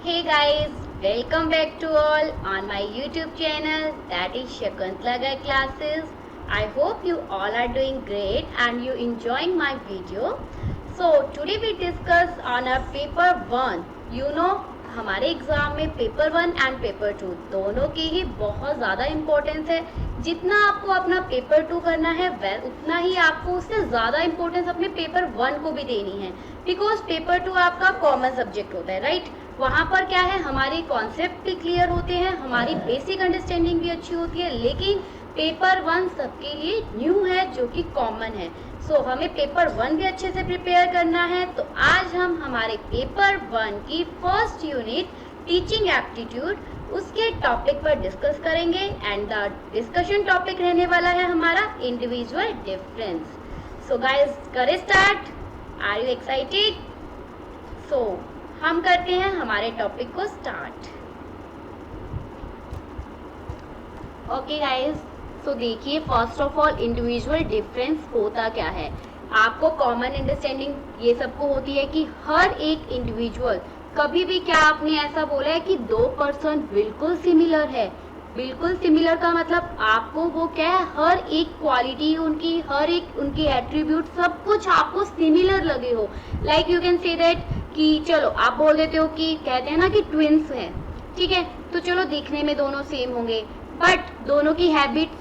Hey guys, welcome back to all on my YouTube channel, that is Shakuntala Guide Classes. I hope you all are doing great and you enjoying my video. So today we discuss on our paper 1. हमारे exam में paper 1 and paper 2 दोनों की ही बहुत ज़्यादा importance है. जितना आपको अपना पेपर 2 करना है उतना ही आपको उससे ज़्यादा इम्पोर्टेंस अपने पेपर 1 को भी देनी है. बिकॉज पेपर 2 आपका कॉमन सब्जेक्ट होता है, राइट? वहाँ पर क्या है, हमारे कॉन्सेप्ट भी क्लियर होते हैं, हमारी बेसिक अंडरस्टैंडिंग भी अच्छी होती है. लेकिन पेपर 1 सबके लिए न्यू है, जो कि कॉमन है. सो हमें पेपर 1 भी अच्छे से प्रिपेयर करना है. तो आज हम हमारे पेपर 1 की फर्स्ट यूनिट टीचिंग एप्टीट्यूड उसके टॉपिक पर डिस्कस करेंगे. एंड द डिस्कशन टॉपिक रहने वाला है हमारा इंडिविजुअल डिफरेंस. सो गाइस, करें start. Are you excited? So हम करते हैं हमारे टॉपिक को स्टार्ट. ओके गाइस, तो देखिए, first of all individual difference होता क्या है. आपको कॉमन अंडरस्टैंडिंग ये सबको होती है कि हर एक इंडिविजुअल, कभी भी क्या आपने ऐसा बोला है कि 2 पर्सन बिल्कुल सिमिलर है. बिल्कुल सिमिलर का मतलब आपको वो क्या है, हर एक क्वालिटी उनकी, हर एक उनकी एट्रीब्यूट, सब कुछ आपको सिमिलर लगे हो. Like you can say that कि चलो आप बोल देते हो कि कहते हैं ना कि ट्विंस हैं, ठीक है, तो चलो दिखने में दोनों सेम होंगे, बट दोनों की हैबिट्स,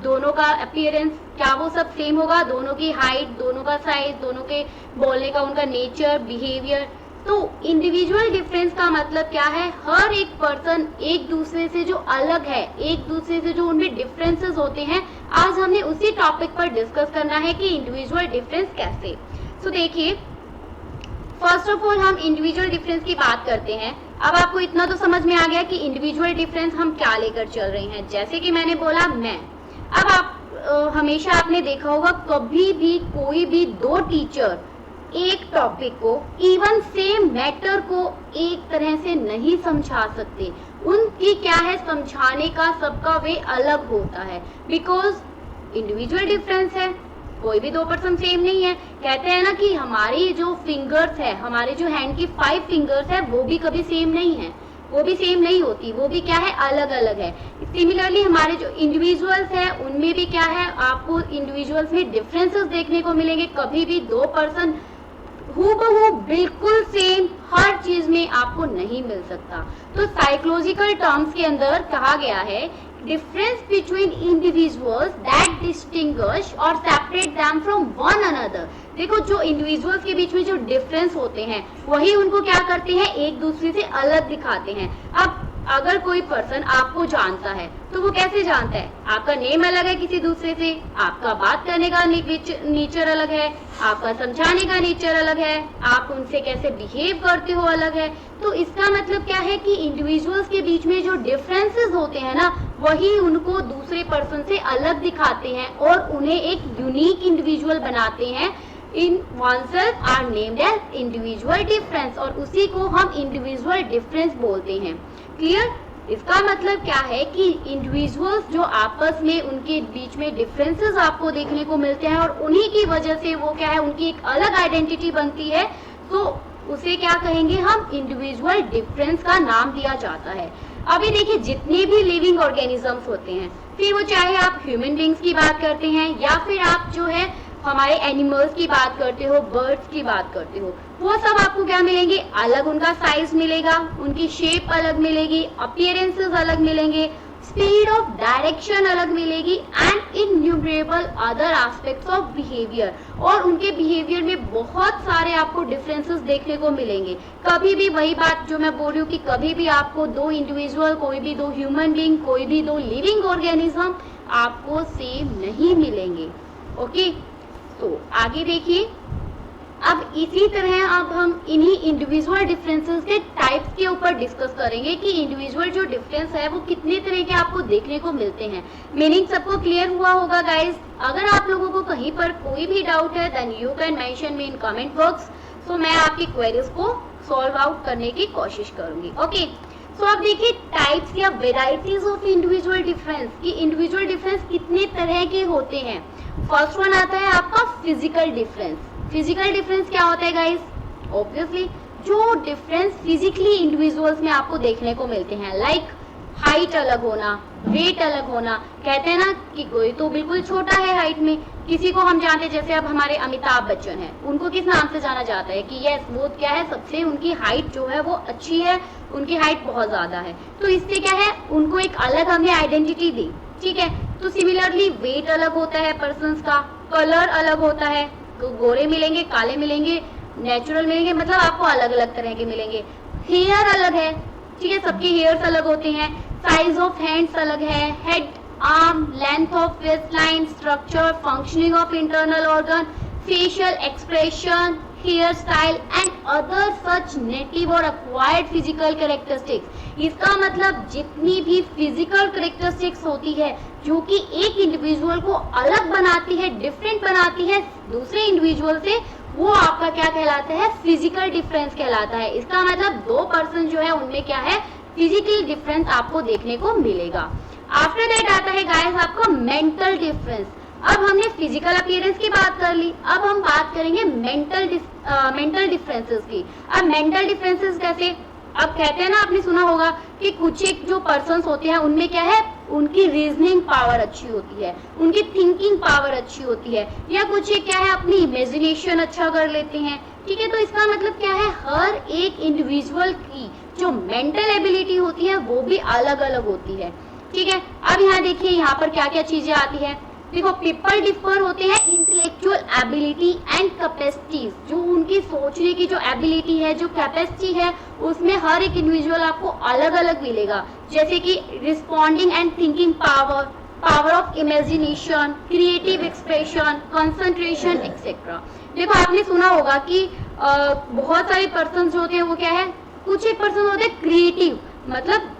दोनों का अपीयरेंस, क्या वो सब सेम होगा? दोनों की हाइट, दोनों का साइज, दोनों के बोलने का उनका नेचर, बिहेवियर. तो इंडिविजुअल डिफरेंस का मतलब क्या है? हर एक पर्सन एक दूसरे से जो अलग है, एक दूसरे से जो उनमें डिफरेंसेस होते हैं, आज हमने उसी टॉपिक पर डिस्कस करना है कि इंडिविजुअल डिफरेंस कैसे. सो देखिए, फर्स्ट ऑफ ऑल हम इंडिविजुअल डिफरेंस की बात करते हैं. अब आपको इतना तो समझ में आ गया कि इंडिविजुअल डिफरेंस हम क्या लेकर चल रहे हैं. जैसे कि मैंने बोला मैं, अब आप हमेशा आपने देखा होगा कभी भी कोई भी 2 टीचर एक टॉपिक को, इवन सेम मैटर को एक तरह से नहीं समझा सकते. उनकी क्या है, समझाने का सबका वे अलग होता है. बिकॉज इंडिविजुअल डिफरेंस है, कोई भी 2 पर्सन सेम नहीं है. कहते हैं ना कि हमारी जो फिंगर्स है, हमारे जो हैंड की 5 फिंगर्स है, वो भी कभी सेम नहीं है, वो भी सेम नहीं होती, वो भी क्या है, अलग अलग है. सिमिलरली हमारे जो इंडिविजुअल्स है उनमें भी क्या है, आपको इंडिविजुअल्स में डिफरेंसेस देखने को मिलेंगे. कभी भी 2 पर्सन हूबहू बिल्कुल सेम हर चीज में आपको नहीं मिल सकता. तो साइकोलॉजिकल टर्म्स के अंदर कहा गया है, difference between individuals that distinguish और separate them from one another. देखो, जो इंडिविजुअल्स के बीच में जो डिफरेंस होते हैं वही उनको क्या करते हैं, एक दूसरे से अलग दिखाते हैं. अब अगर कोई पर्सन आपको जानता है तो वो कैसे जानता है? आपका नेम अलग है किसी दूसरे से, आपका बात करने का नेचर अलग है, आपका समझाने का नेचर अलग है, आप उनसे कैसे बिहेव करते हो अलग है. तो इसका मतलब क्या है कि इंडिविजुअल्स के बीच में जो डिफरेंसेस होते हैं ना, वही उनको दूसरे पर्सन से अलग दिखाते हैं और उन्हें एक यूनिक इंडिविजुअल बनाते हैं. इन oneself are named as individual difference और उसी को हम इंडिविजुअल डिफरेंस बोलते हैं. क्लियर? इसका मतलब क्या है कि इंडिविजुअल्स जो आपस में उनके बीच में डिफरेंसेस आपको देखने को मिलते हैं और उन्हीं की वजह से वो क्या है, उनकी एक अलग आइडेंटिटी बनती है, तो उसे क्या कहेंगे हम, इंडिविजुअल डिफरेंस का नाम दिया जाता है. अभी देखिए, जितने भी लिविंग ऑर्गेनिजम्स होते हैं, फिर वो चाहे आप ह्यूमन बींग्स की बात करते हैं या फिर आप जो है हमारे एनिमल्स की बात करते हो, बर्ड्स की बात करते हो, वो सब आपको क्या मिलेंगे, अलग उनका साइज मिलेगा, उनकी शेप अलग मिलेगी, अपीयरेंसेस अलग मिलेंगे, स्पीड ऑफ डायरेक्शन अलग मिलेगी and innumerable other aspects of behaviour. और उनके बिहेवियर में बहुत सारे आपको डिफरेंसेस देखने को मिलेंगे. कभी भी वही बात जो मैं बोल रही हूँ कि कभी भी आपको 2 इंडिविजुअल, कोई भी 2 ह्यूमन बींग, कोई भी 2 लिविंग ऑर्गेनिज्म आपको सेम नहीं मिलेंगे. ओके, तो आगे देखिए. अब इसी तरह अब हम इन्हीं इंडिविजुअल डिफरेंसेस के टाइप्स के ऊपर डिस्कस करेंगे कि इंडिविजुअल जो डिफरेंस है वो कितने तरह के आपको देखने को मिलते हैं. मीनिंग सबको क्लियर हुआ होगा गाइस. अगर आप लोगों को कहीं पर कोई भी डाउट है then you can mention me in comment box. So मैं आपकी क्वेरीज को सॉल्व आउट करने की कोशिश करूंगी. ओके, सो अब देखिए टाइप्स या वेराइटीज ऑफ इंडिविजुअल डिफरेंस कि इंडिविजुअल डिफरेंस कितने तरह के होते हैं. फर्स्ट वन आता है आपका फिजिकल डिफरेंस. फिजिकल डिफरेंस क्या होता है गाइस? ऑब्वियसली जो डिफरेंस फिजिकली इंडिविजुअल्स में आपको देखने को मिलते हैं, लाइक हाइट अलग होना, वेट अलग होना। कहते हैं ना कि कोई तो बिल्कुल छोटा है हाइट में, किसी को हम जानते हैं जैसे अब हमारे अमिताभ बच्चन है, उनको किस नाम से जाना जाता है कि यस वो क्या है, सबसे उनकी हाइट जो है वो अच्छी है, उनकी हाइट बहुत ज्यादा है, तो इससे क्या है उनको एक अलग हमने आइडेंटिटी दी। ठीक है, तो सिमिलरली वेट अलग होता है पर्सन्स का, कलर अलग होता है, तो गोरे मिलेंगे, काले मिलेंगे, नेचुरल मिलेंगे, मतलब आपको अलग अलग तरह के मिलेंगे। हेयर अलग है, ठीक है, सबके हेयर्स अलग होते हैं, साइज ऑफ हैंड्स अलग है, head, arm, length of waist line, structure, functioning of internal organ, facial expression, hair style and other such native और एक्वायर्ड फिजिकल कैरेक्टरिस्टिक्स। इसका मतलब जितनी भी फिजिकल कैरेक्टरिस्टिक्स होती है जो कि एक इंडिविजुअल को अलग बनाती है, डिफरेंट बनाती है दूसरे इंडिविजुअल से, वो आपका क्या कहलाता है, फिजिकल डिफरेंस कहलाता है। इसका मतलब दो पर्सन जो है उनमें क्या है, फिजिकल डिफरेंस आपको देखने को मिलेगा। आफ्टर दैट आता है गाइस आपका मेंटल डिफरेंस। अब हमने फिजिकल अपीयरेंस की बात कर ली, अब हम बात करेंगे मेंटल डिफरेंसेस की। अब मेंटल डिफरेंसेस कैसे, अब कहते हैं ना, आपने सुना होगा कि कुछ एक जो पर्सन्स होते हैं उनमें क्या है, उनकी रीजनिंग पावर अच्छी होती है, उनकी थिंकिंग पावर अच्छी होती है, या कुछ एक क्या है अपनी इमेजिनेशन अच्छा कर लेते हैं। ठीक है, तो इसका मतलब क्या है, हर एक इंडिविजुअल की जो मेंटल एबिलिटी होती है वो भी अलग अलग होती है। ठीक है, अब यहाँ देखिए यहाँ पर क्या क्या चीजें आती है। देखो, पीपल डिफर होते हैं इंटेलेक्चुअल एबिलिटी एंड कैपेसिटीज, जो उनकी सोचने की जो एबिलिटी है, जो कैपेसिटी है, उसमें हर एक इंडिविजुअल आपको अलग अलग मिलेगा। जैसे कि responding and thinking power, power of imagination, creative expression, concentration etcetera. देखो, आपने सुना होगा कि बहुत सारे पर्सन जो होते हैं वो क्या है, कुछ एक पर्सन होते हैं क्रिएटिव, मतलब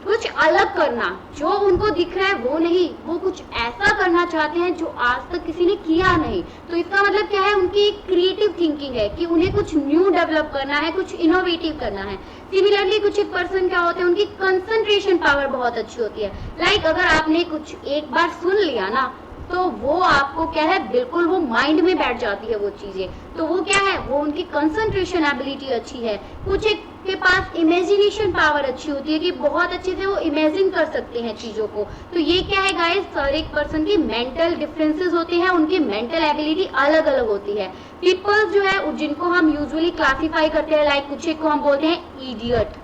कुछ अलग करना, जो उनको दिख रहा है वो नहीं, वो कुछ ऐसा करना चाहते हैं जो आज तक किसी ने किया नहीं। तो इसका मतलब क्या है, उनकी क्रिएटिव थिंकिंग है कि उन्हें कुछ न्यू डेवलप करना है, कुछ इनोवेटिव करना है। सिमिलरली कुछ एक पर्सन क्या होते हैं, उनकी कंसंट्रेशन पावर बहुत अच्छी होती है। लाइक अगर आपने कुछ एक बार सुन लिया ना, तो वो आपको क्या है, बिल्कुल वो माइंड में बैठ जाती है वो चीजें, तो वो क्या है, वो उनकी कंसंट्रेशन एबिलिटी अच्छी है। कुछ एक के पास इमेजिनेशन पावर अच्छी होती है कि बहुत अच्छे से वो इमेजिन कर सकते हैं चीजों को। तो ये क्या है गाइस, हर एक पर्सन की मेंटल डिफरेंसेस होते हैं, उनकी मेंटल एबिलिटी अलग अलग होती है। पीपल्स जो है जिनको हम यूजुअली क्लासिफाई करते हैं, लाइक कुछ एक को हम बोलते हैं इडियट,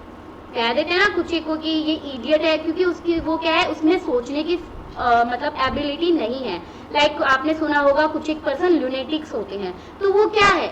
कह देते हैं ना कुछ एक को कि ये इडियट है, क्योंकि उसकी वो क्या है, उसमें सोचने की मतलब एबिलिटी नहीं है। लाइक आपने सुना होगा कुछ एक पर्सन लुनेटिक्स होते हैं, तो वो क्या है,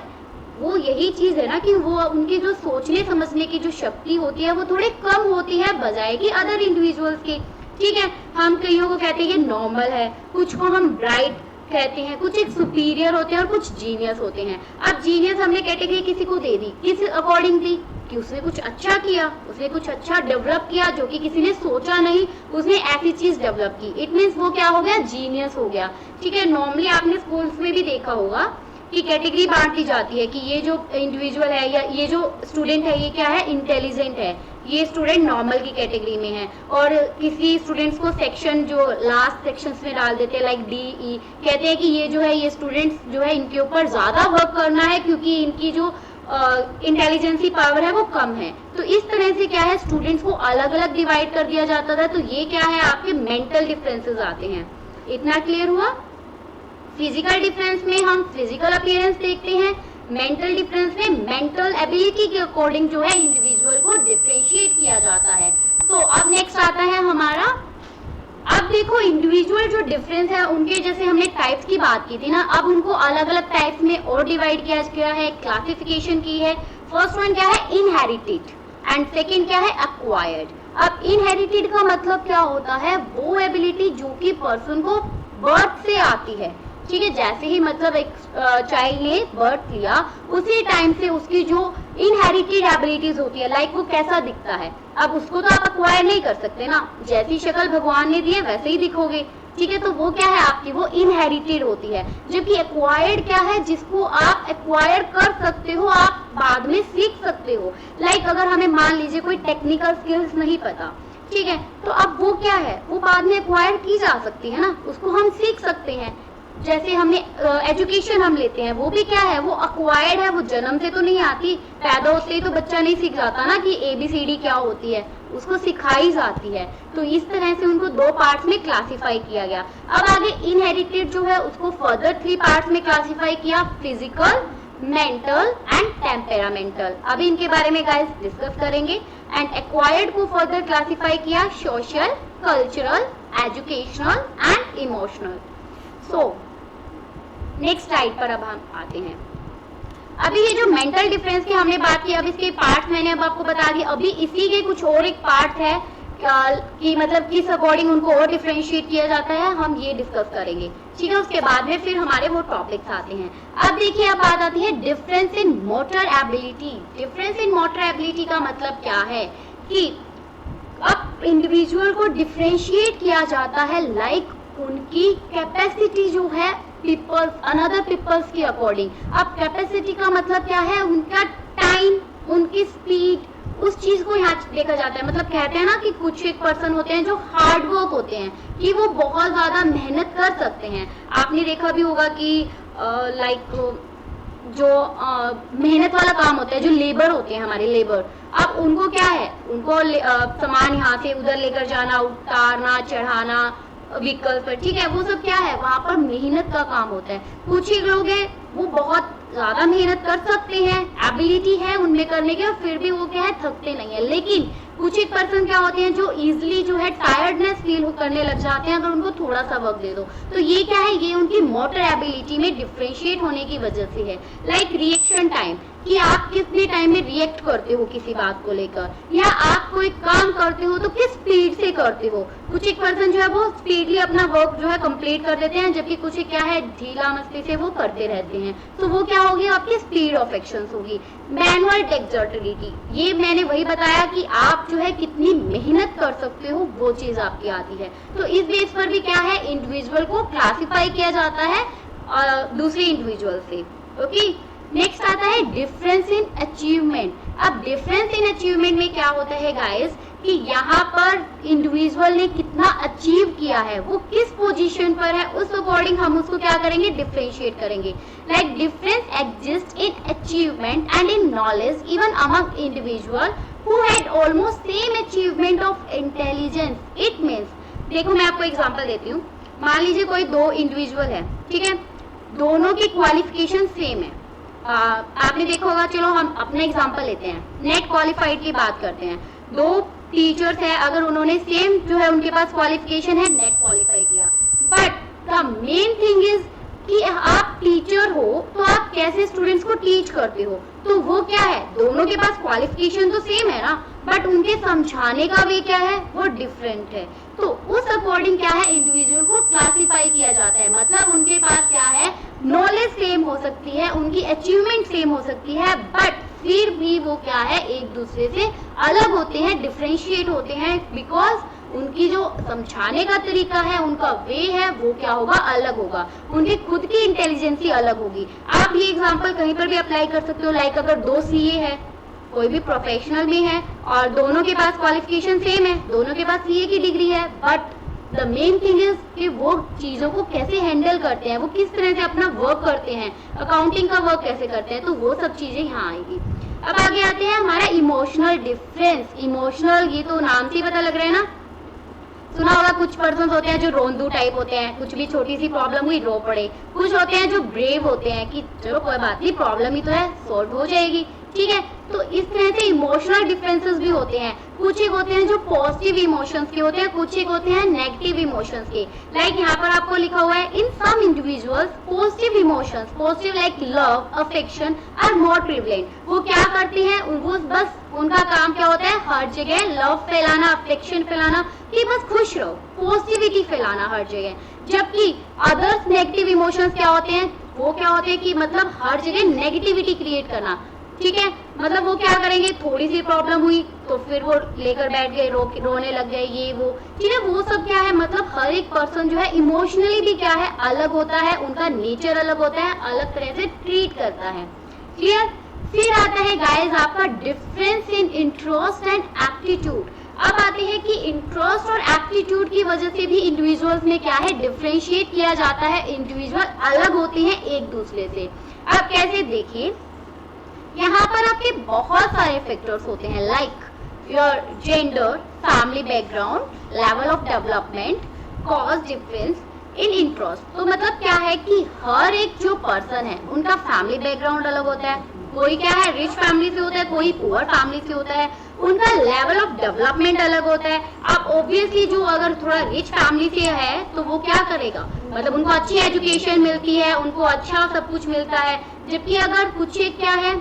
वो यही चीज है ना कि वो उनकी जो सोचने समझने की जो शक्ति होती है वो थोड़ी कम होती है बजाय कि अदर इंडिविजुअल्स की। ठीक है, हम कईयों को कहते हैं ये नॉर्मल है, कुछ को हम ब्राइट कहते हैं, कुछ एक सुपीरियर होते हैं और कुछ जीनियस होते हैं। अब जीनियस हमने कैटेगरी किसी को दे दी, किस अकॉर्डिंग दी, कि उसने कुछ अच्छा किया, उसने कुछ अच्छा डेवलप किया जो कि किसी ने सोचा नहीं, उसने ऐसी चीज डेवलप की, इट मीन्स वो क्या हो गया, जीनियस हो गया। ठीक है, नॉर्मली आपने स्कूल्स में भी देखा होगा कि कैटेगरी बांटी जाती है कि ये जो इंडिविजुअल है या ये जो स्टूडेंट है ये क्या है, इंटेलिजेंट है, ये स्टूडेंट नॉर्मल की कैटेगरी में है। और किसी स्टूडेंट्स को सेक्शन जो लास्ट सेक्शंस में डाल देते हैं, लाइक डी ई, कहते हैं कि ये जो है ये स्टूडेंट्स जो है इनके ऊपर ज्यादा वर्क करना है क्योंकि इनकी जो इंटेलिजेंसी पावर है वो कम है। तो इस तरह से क्या है, स्टूडेंट्स को अलग अलग डिवाइड कर दिया जाता था। तो ये क्या है, आपके मेंटल डिफरेंसेस आते हैं। इतना क्लियर हुआ। फिजिकल डिफरेंस में हम फिजिकल अपीयरेंस देखते हैं, मेंटल डिफरेंस में मेंटल एबिलिटी के अकॉर्डिंग जो है इंडिविजुअल को डिफरेंशिएट किया जाता है। तो अब नेक्स्ट आता है हमारा, अब देखो इंडिविजुअल जो डिफरेंस है उनके, जैसे हमने टाइप्स की बात की थी ना, अब उनको अलग अलग टाइप्स में और डिवाइड किया गया है, क्लासिफिकेशन की है। फर्स्ट वन क्या है, इनहेरिटेड, एंड सेकंड क्या है, एक्वायर्ड। अब इनहेरिटेड का मतलब क्या होता है, वो एबिलिटी जो कि पर्सन को बर्थ से आती है। ठीक है, जैसे ही मतलब एक चाइल्ड ने बर्थ लिया उसी टाइम से उसकी जो इनहेरिटेड एबिलिटीज होती है, लाइक वो कैसा दिखता है, अब उसको तो आप एक्वायर नहीं कर सकते ना, जैसी शक्ल भगवान ने दी है वैसे ही दिखोगे। ठीक है, तो वो क्या है आपकी, वो इनहेरिटेड होती है। जबकि एक्वायर्ड क्या है, जिसको आप एक्वायर कर सकते हो, आप बाद में सीख सकते हो। लाइक अगर हमें मान लीजिए कोई टेक्निकल स्किल्स नहीं पता, ठीक है, तो अब वो क्या है, वो बाद में एक्वायर की जा सकती है ना, उसको हम सीख सकते हैं। जैसे हमने एजुकेशन हम लेते हैं, वो भी क्या है, वो अक्वायर्ड है, वो जन्म से तो नहीं आती, पैदा होते ही तो बच्चा नहीं सीख जाता ना कि ABCD क्या होती है, उसको सिखाई जाती है। तो इस तरह से उनको 2 पार्ट्स में क्लासिफाई किया गया। अब आगे इनहेरिटेड जो है उसको फर्दर 3 पार्ट्स में क्लासिफाई किया, फिजिकल, मेंटल एंड टेम्पेरामेंटल। अभी इनके बारे में गाइस डिस्कस करेंगे। एंड एक्वायर्ड को फर्दर क्लासिफाई किया, social, cultural, educational and emotional. So next slide पर अब हम आते हैं। अभी ये जो मेंटल डिफरेंस की हमने बात की, अब इसके पार्ट्स मैंने अब आपको बता दिए। अभी इसी के कुछ और एक पार्ट है कि मतलब किस अकॉर्डिंग उनको और डिफरेंशिएट किया जाता है, हम ये डिस्कस करेंगे, ठीक है। उसके बाद में फिर हमारे वो टॉपिक्स आते हैं। अब देखिए, अब बात आती है difference in motor ability. Difference in motor ability का मतलब क्या है कि अब इंडिविजुअल को डिफरेंशिएट किया जाता है लाइक उनकी कैपेसिटी जो है पीपल्स, अनदर पीपल्स के अकॉर्डिंग। अब कैपेसिटी का मतलब क्या है, उनका टाइम, उनकी स्पीड, उस चीज को यहाँ देखा जाता है। मतलब कहते हैं ना कि कुछ एक पर्सन होते हैं जो हार्ड वर्क होते हैं, कि वो बहुत ज्यादा मेहनत कर सकते हैं। आपने देखा भी होगा कि लाइक जो मेहनत वाला काम होता है, जो लेबर होते हैं हमारे लेबर, अब उनको क्या है, उनको सामान यहाँ से उधर लेकर जाना, उतारना, चढ़ाना व्हीकल पर, ठीक है, वो सब क्या है, वहां पर मेहनत का काम होता है। कुछ ही लोग हैं वो बहुत ज्यादा मेहनत कर सकते हैं, एबिलिटी है उनमें करने की, और फिर भी वो क्या है, थकते नहीं है। लेकिन कुछ एक पर्सन क्या होते हैं जो इजिली जो है टायर्डनेस फील करने लग जाते हैं अगर उनको थोड़ा सा वर्क दे दो। तो ये क्या है, ये उनकी मोटर एबिलिटी में डिफरेंशिएट होने की वजह से है। लाइक रिएक्शन टाइम, कि आप कितने टाइम में रिएक्ट करते हो किसी बात को लेकर, या आप कोई काम करते हो तो किस स्पीड से करते हो। कुछ एक पर्सन जो है वो स्पीडली अपना वर्क जो है कंप्लीट कर देते हैं, जबकि कुछ क्या है, ढीला मस्ती से वो करते रहते हैं। तो वो क्या होगी, आपकी स्पीड ऑफ एक्शन होगी। मैनुअल डेक्सटरिटी, ये मैंने वही बताया कि आप जो है कितनी मेहनत कर सकते हो, वो चीज आपकी आती है। तो इस बेस पर भी क्या है, इंडिविजुअल को क्लासिफाई किया जाता है दूसरे इंडिविजुअल से। ओके, नेक्स्ट आता है डिफरेंस इन अचीवमेंट। अब डिफरेंस इन अचीवमेंट में क्या होता है गाइस, कि यहाँ पर इंडिविजुअल ने कितना अचीव किया है, वो किस पोजीशन पर है, उस अकॉर्डिंग हम उसको क्या करेंगे, डिफरेंशिएट करेंगे। Like difference exist in achievement and in knowledge even among individual who had almost same achievement of intelligence. It means, देखो मैं आपको एग्जांपल देती हूँ। मान लीजिए कोई 2 इंडिविजुअल है, ठीक है, दोनों की क्वालिफिकेशन सेम है। आपने देखा होगा, चलो हम अपना एग्जांपल लेते हैं, नेट क्वालिफाइड की बात करते हैं। 2 टीचर्स हैं, अगर उन्होंने सेम जो है उनके पास क्वालिफिकेशन है, नेट क्वालिफाई किया, but the main thing is कि आप टीचर हो तो आप कैसे स्टूडेंट्स को टीच करते हो। तो वो क्या है, दोनों के पास क्वालिफिकेशन तो सेम है ना, बट उनके समझाने का वे क्या है, वो डिफरेंट है। तो उस अकॉर्डिंग क्या है, इंडिविजुअल को क्लासिफाई किया जाता है। मतलब उनके पास क्या है, नॉलेज सेम हो सकती है, उनकी अचीवमेंट सेम हो सकती है, बट फिर भी वो क्या है, एक दूसरे से अलग होते हैं, डिफरेंशिएट होते हैं, बिकॉज उनकी जो समझाने का तरीका है, उनका वे है, वो क्या होगा, अलग होगा। उनकी खुद की इंटेलिजेंसी अलग होगी। आप ये एग्जांपल कहीं पर भी अप्लाई कर सकते हो। लाइक अगर 2 CA है, कोई भी प्रोफेशनल में है, और दोनों के पास क्वालिफिकेशन सेम है, दोनों के पास CA की डिग्री है, but the main thing is कि वो चीजों को कैसे हैंडल करते हैं, वो किस तरह से अपना वर्क करते हैं, अकाउंटिंग का वर्क कैसे करते हैं, तो वो सब चीजें यहाँ आएगी। अब आगे आते हैं हमारा इमोशनल डिफरेंस। इमोशनल, ये तो नाम से ही पता लग रहा है ना, सुना होगा। कुछ पर्सन होते हैं जो रोंदू टाइप होते हैं, कुछ भी छोटी सी प्रॉब्लम हुई रो पड़े। कुछ होते हैं जो ब्रेव होते हैं कि चलो कोई बात नहीं, प्रॉब्लम ही तो है, सॉल्व हो जाएगी, ठीक है। तो इस तरह से इमोशनल डिफरेंसेस भी होते हैं। कुछ एक होते हैं जो पॉजिटिव इमोशंस के होते हैं, कुछ एक होते हैं नेगेटिव इमोशंस के। लाइक यहाँ पर आपको लिखा हुआ है, in some individuals positive emotions, positive like love, affection are more prevalent. वो क्या करते हैं, वो बस उनका काम क्या होता है, हर जगह लव फैलाना, अफेक्शन फैलाना, कि बस खुश रहो, पॉजिटिविटी फैलाना हर जगह। जबकि अदर्स नेगेटिव इमोशंस क्या होते हैं, वो क्या होते हैं कि मतलब हर जगह नेगेटिविटी क्रिएट करना, ठीक है। मतलब वो क्या करेंगे, थोड़ी सी प्रॉब्लम हुई तो फिर वो लेकर बैठ गए, रोने लग गए, ये वो, ठीक है। वो सब क्या है, मतलब हर एक पर्सन जो है इमोशनली भी क्या है, अलग होता है, उनका नेचर अलग होता है, अलग तरह से ट्रीट करता है, क्लियर। फिर आता है गाइस आपका difference in interest and aptitude. अब आते हैं कि इंटरेस्ट और एप्टीट्यूड की वजह से भी इंडिविजुअल्स में क्या है, डिफरेंशिएट किया जाता है, इंडिविजुअल अलग होते हैं एक दूसरे से। अब कैसे, देखिए यहाँ पर आपके बहुत सारे फैक्टर्स होते हैं, like your gender, family background, level of development, cause difference in interest. तो मतलब क्या है कि हर एक जो पर्सन है उनका फैमिली बैकग्राउंड अलग होता है, कोई क्या है रिच फैमिली से होता है, कोई पुअर फैमिली से होता है, उनका लेवल ऑफ डेवलपमेंट अलग होता है। अब ऑब्वियसली जो अगर थोड़ा रिच फैमिली से है तो वो क्या करेगा, मतलब उनको अच्छी एजुकेशन मिलती है, उनको अच्छा सब कुछ मिलता है, जबकि अगर कुछ एक क्या है,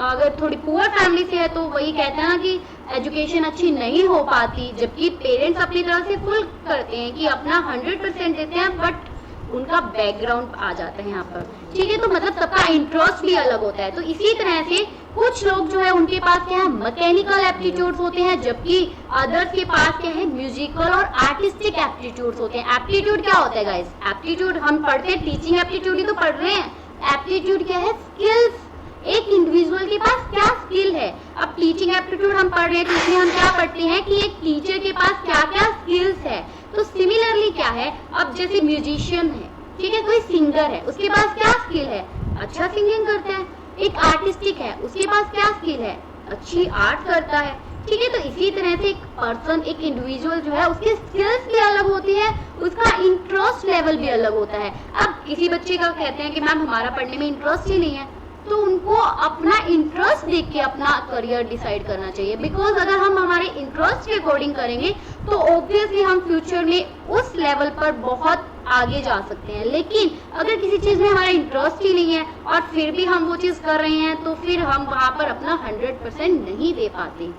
अगर थोड़ी पुअर फैमिली से है तो वही कहते हैं ना कि एजुकेशन अच्छी नहीं हो पाती, जबकि पेरेंट्स अपनी तरफ से फुल करते हैं कि अपना 100% देते हैं, बट उनका बैकग्राउंड आ जाता है यहाँ पर, ठीक है। तो मतलब सबका इंटरेस्ट भी अलग होता है। तो इसी तरह से कुछ लोग जो है उनके पास क्या है, मैकेनिकल एप्टीट्यूड्स होते हैं, जबकि अदर्स के पास क्या है, म्यूजिकल और आर्टिस्टिक एप्टीट्यूड्स होते हैं। एप्टीट्यूड क्या होता है गाइस, एप्टीट्यूड हम पढ़ते हैं, टीचिंग एप्टीट्यूड ही तो पढ़ रहे हैं। एप्टीट्यूड क्या है, स्किल्स, एक इंडिविजुअल के पास क्या स्किल है। अब टीचिंग एप्टीट्यूड हम पढ़ रहे हैं तो इसमें हम क्या पढ़ते हैं कि एक टीचर के पास क्या क्या स्किल्स है। तो सिमिलरली क्या है, अब जैसे म्यूजिशियन है, ठीक है, कोई सिंगर है, उसके पास क्या स्किल है, अच्छा सिंगिंग करता है। एक आर्टिस्टिक है, उसके पास क्या स्किल है, अच्छी आर्ट करता है, ठीक है। तो इसी तरह से एक पर्सन, एक इंडिविजुअल जो है उसकी स्किल्स भी अलग होती है, उसका इंटरेस्ट लेवल भी अलग होता है। अब किसी बच्चे का कहते हैं कि मैम हमारा पढ़ने में इंटरेस्ट ही नहीं है, तो उनको अपना इंटरेस्ट देख के अपना करियर डिसाइड करना चाहिए, बिकॉज अगर हम हमारे इंटरेस्ट के अकॉर्डिंग करेंगे तो ऑब्वियसली हम फ्यूचर में उस लेवल पर बहुत आगे जा सकते हैं। लेकिन अगर किसी चीज में हमारा इंटरेस्ट ही नहीं है और फिर भी हम वो चीज कर रहे हैं तो फिर हम वहां पर अपना 100% नहीं दे पाते।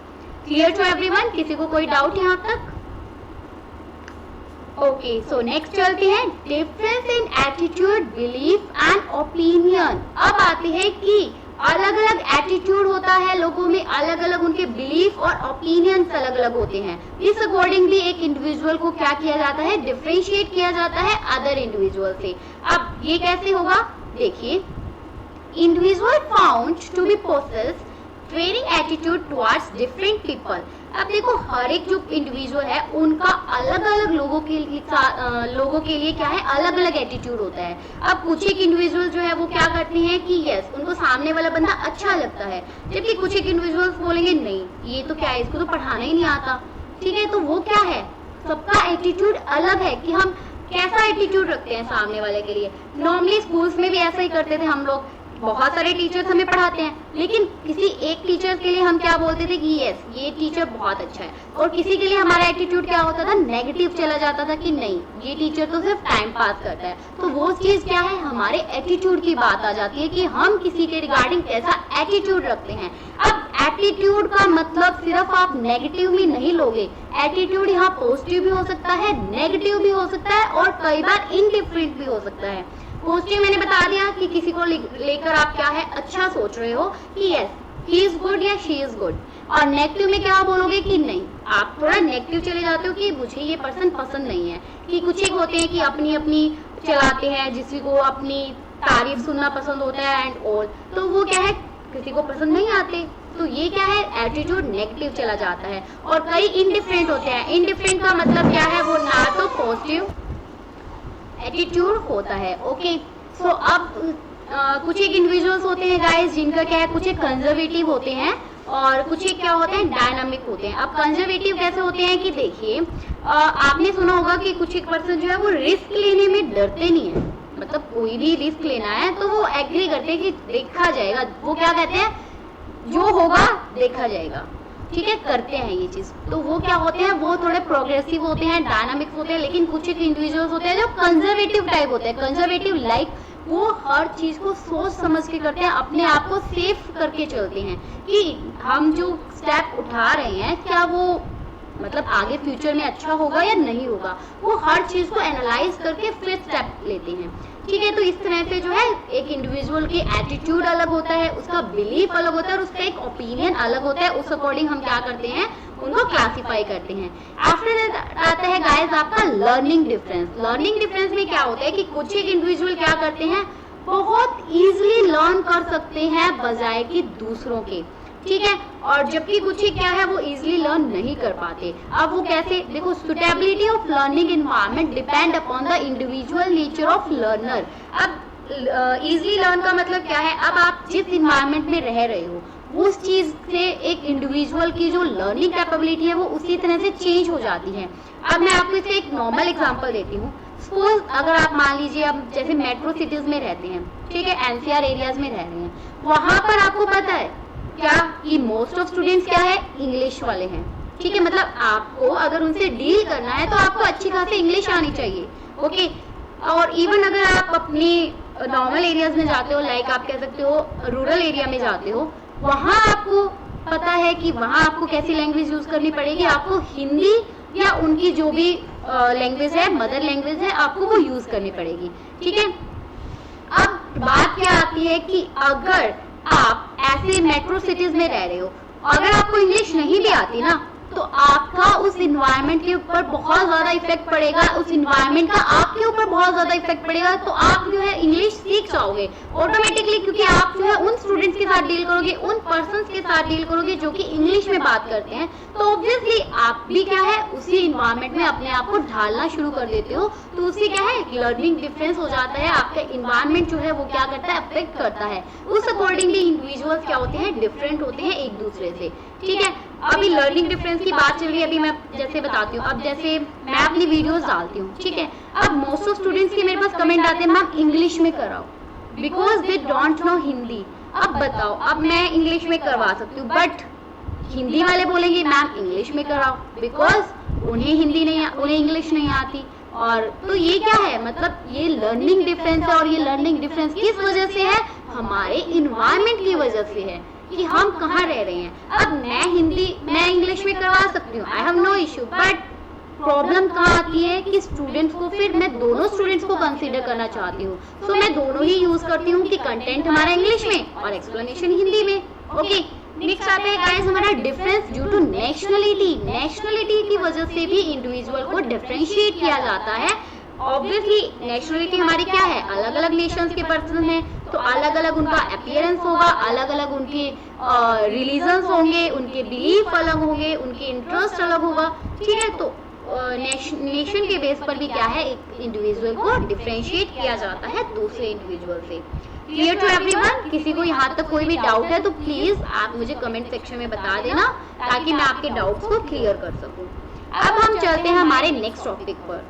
क्लियर टू एवरीवन, किसी को कोई डाउट यहाँ तक? ओके, सो नेक्स्ट चलते हैं, difference in attitude, belief and opinion. अब आते हैं कि अलग अलग एटीट्यूड होता है लोगों में, अलग अलग उनके बिलीफ और ओपिनियंस अलग अलग होते हैं। इस अकॉर्डिंग भी एक इंडिविजुअल को क्या किया जाता है, डिफरेंशिएट किया जाता है अदर इंडिविजुअल से। अब ये कैसे होगा, देखिए, individual found to be possess varying attitude towards different people. अब देखो हर एक जो इंडिविजुअल है उनका अलग अलग लोगों के लिए क्या है, अलग अलग एटीट्यूड होता है। अब कुछ एक इंडिविजुअल जो है वो क्या करते हैं कि यस उनको सामने वाला बंदा अच्छा लगता है, जबकि कुछ एक इंडिविजुअल्स बोलेंगे नहीं ये तो क्या है, इसको तो पढ़ाना ही नहीं आता, ठीक है। तो वो क्या है, सबका एटीट्यूड अलग है कि हम कैसा एटीट्यूड रखते हैं सामने वाले के लिए। नॉर्मली स्कूल्स में भी ऐसा ही करते थे हम लोग, बहुत सारे टीचर्स हमें पढ़ाते हैं, लेकिन किसी एक टीचर के लिए हम क्या बोलते थे कि यस ये टीचर बहुत अच्छा है, और किसी के लिए हमारा एटीट्यूड क्या होता था, नेगेटिव चला जाता था कि नहीं ये टीचर तो सिर्फ टाइम पास करता है। तो वो चीज क्या है, हमारे एटीट्यूड की बात आ जाती है कि हम किसी के रिगार्डिंग कैसा एटीट्यूड रखते हैं। अब एटीट्यूड का मतलब सिर्फ आप नेगेटिव में नहीं लोगे, एटीट्यूड यहाँ पॉजिटिव भी हो सकता है, नेगेटिव भी हो सकता है, और कई बार इनडिफरेंट भी हो सकता है। पॉजिटिव मैंने बता दिया कि किसी को लेकर आप क्या है, अच्छा सोच रहे हो कि यस ही इज गुड या शी इज गुड, और नेगेटिव में क्या बोलोगे कि नहीं, आप थोड़ा नेगेटिव चले जाते हो कि मुझे ये पर्सन पसंद नहीं है। कि कुछ एक होते हैं कि अपनी अपनी चलाते हैं, जिसी को अपनी तारीफ सुनना पसंद होता है एंड ऑल, तो वो क्या है किसी को पसंद नहीं आते, तो ये क्या है, एटीट्यूड नेगेटिव चला जाता है। और कई इनडिफरेंट होते हैं, इनडिफरेंट का मतलब क्या है, वो ना तो पॉजिटिव एटीट्यूड होता है। ओके, सो अब कुछ एक इंडिविजुअल्स होते हैं गाइस जिनका क्या है, कुछ एक कंजर्वेटिव होते हैं और कुछ एक क्या होते हैं, डायनामिक होते हैं। अब कंजर्वेटिव कैसे होते हैं कि देखिए, आपने सुना होगा कि कुछ एक पर्सन जो है वो रिस्क लेने में डरते नहीं है, मतलब कोई भी रिस्क लेना है तो वो एग्री करते हैं कि देखा जाएगा, वो क्या कहते हैं, जो होगा देखा जाएगा, ठीक है, करते हैं ये चीज। तो वो क्या होते हैं, वो थोड़े प्रोग्रेसिव होते हैं, डायनामिक होते हैं। लेकिन कुछ एक इंडिविजुअल्स होते हैं जो कंजर्वेटिव टाइप होते हैं, कंजर्वेटिव लाइक वो हर चीज को सोच समझ के करते हैं, अपने आप को सेफ करके चलते हैं कि हम जो स्टेप उठा रहे हैं क्या वो मतलब आगे फ्यूचर में अच्छा होगा या नहीं होगा, वो हर चीज को एनालाइज करके फिर स्टेप लेते हैं, ठीक है। तो इस तरह से जो है एक इंडिविजुअल की एटीट्यूड अलग होता है, उसका बिलीफ अलग होता है और उसका एक ओपिनियन अलग होता है, उस अकॉर्डिंग हम क्या करते हैं, उनको क्लासिफाई करते हैं। आफ्टर दैट आता है गाइस आपका लर्निंग डिफरेंस। लर्निंग डिफरेंस में क्या होता है कि कुछ एक इंडिविजुअल क्या करते हैं, बहुत इजीली लर्न कर सकते हैं बजाय कि दूसरों के। ठीक है। और जबकि कुछ ही क्या है वो इजीली लर्न नहीं कर पाते। अब वो कैसे, देखो, suitability of learning environment depend upon the individual nature of learner. अब इजीली लर्न का मतलब क्या है, अब आप जिस इन्वायरमेंट में रह रहे हो उस चीज से एक इंडिविजुअल की जो लर्निंग कैपेबिलिटी है वो उसी तरह से चेंज हो जाती है। अब मैं आपको इससे एक नॉर्मल एग्जांपल देती हूँ। सपोज अगर आप मान लीजिए अब जैसे मेट्रो सिटीज में रहते हैं, ठीक है, एनसीआर एरियाज में रह रहे हैं, वहां पर आपको पता है क्या कि मोस्ट ऑफ स्टूडेंट्स क्या है, इंग्लिश वाले हैं, ठीक है। मतलब आपको अगर उनसे डील करना है तो आपको अच्छी खासी इंग्लिश आनी चाहिए, ओके। और इवन अगर आप अपनी नॉर्मल एरियाज में जाते हो, लाइक आप कह सकते हो रूरल एरिया में जाते हो, वहां आपको पता है कि वहां आपको कैसी लैंग्वेज यूज करनी पड़ेगी, आपको हिंदी या उनकी जो भी लैंग्वेज है, मदर लैंग्वेज है, आपको वो यूज करनी पड़ेगी, ठीक है। अब बात क्या आती है कि अगर आप ऐसे मेट्रो सिटीज में रह रहे हो, अगर आपको इंग्लिश नहीं भी आती ना, तो आपका उस इन्वायरमेंट के ऊपर बहुत ज्यादा इफेक्ट पड़ेगा, उस इन्वायरमेंट का आपके ऊपर बहुत ज्यादा इफेक्ट पड़ेगा। तो आप जो है इंग्लिश सीख जाओगे ऑटोमेटिकली, क्योंकि आप जो है उन स्टूडेंट्स के साथ डील करोगे, उन पर्सन्स के साथ डील करोगे जो कि इंग्लिश में बात करते हैं। तो ऑब्वियसली आप भी क्या है उसी इन्वायरमेंट में अपने आप को ढालना शुरू कर देते हो। तो उससे क्या है, लर्निंग डिफरेंस हो जाता है, आपका इन्वायरमेंट जो है वो क्या करता है, अफेक्ट करता है। उस अकॉर्डिंगली इंडिविजुअल्स क्या होते हैं, डिफरेंट होते हैं एक दूसरे से, ठीक है। अभी लर्निंग डिफरेंस की बात चल रही है, अभी मैं जैसे बताती हूँ। अब जैसे मैं अपनी वीडियोस डालती हूँ, ठीक है, अब मोस्ट ऑफ स्टूडेंट्स के मेरे पास कमेंट आते हैं मैम इंग्लिश में कराओ, because they don't know Hindi. अब बताओ, अब मैं इंग्लिश में करवा सकती हूँ, बट हिंदी वाले बोलेंगे मैम इंग्लिश में कराओ, बिकॉज उन्हें हिंदी नहीं, उन्हें इंग्लिश नहीं आती। और तो ये क्या है, मतलब ये लर्निंग डिफरेंस है। और ये लर्निंग डिफरेंस किस वजह से है, हमारे इन्वायरमेंट की वजह से है कि हम कहाँ रह रहे हैं। अब मैं इंग्लिश में करवा सकती हूँ, I have no issue, but problem कहाँ आती है कि स्टूडेंट्स को, फिर मैं दोनों स्टूडेंट्स को कंसीडर करना चाहती हूँ, तो मैं दोनों ही यूज करती हूँ कि कंटेंट हमारा इंग्लिश में और एक्सप्लेनेशन हिंदी में, ओके। नेक्स्ट आता है गाइस हमारा difference due to nationality. Nationality की वजह से भी इंडिविजुअल को डिफरेंशिएट किया जाता है। ऑब्वियसली नेशनलिटी हमारी क्या है, अलग अलग नेशंस के पर्सन हैं, तो अलग अलग उनका अपीयरेंस होगा, अलग अलग उनके रिलीजन्स होंगे, उनके बिलीफ अलग होंगे, उनके इंटरेस्ट अलग होगा, ठीक है। तो नेशन के बेस पर भी क्या है, एक इंडिविजुअल को डिफरेंशिएट किया जाता है दूसरे इंडिविजुअल से। Clear to everyone? किसी को यहाँ तक कोई भी डाउट है तो प्लीज आप मुझे कमेंट सेक्शन में बता देना, ताकि मैं आपके डाउट्स को क्लियर कर सकूं। अब हम चलते हैं हमारे नेक्स्ट टॉपिक पर।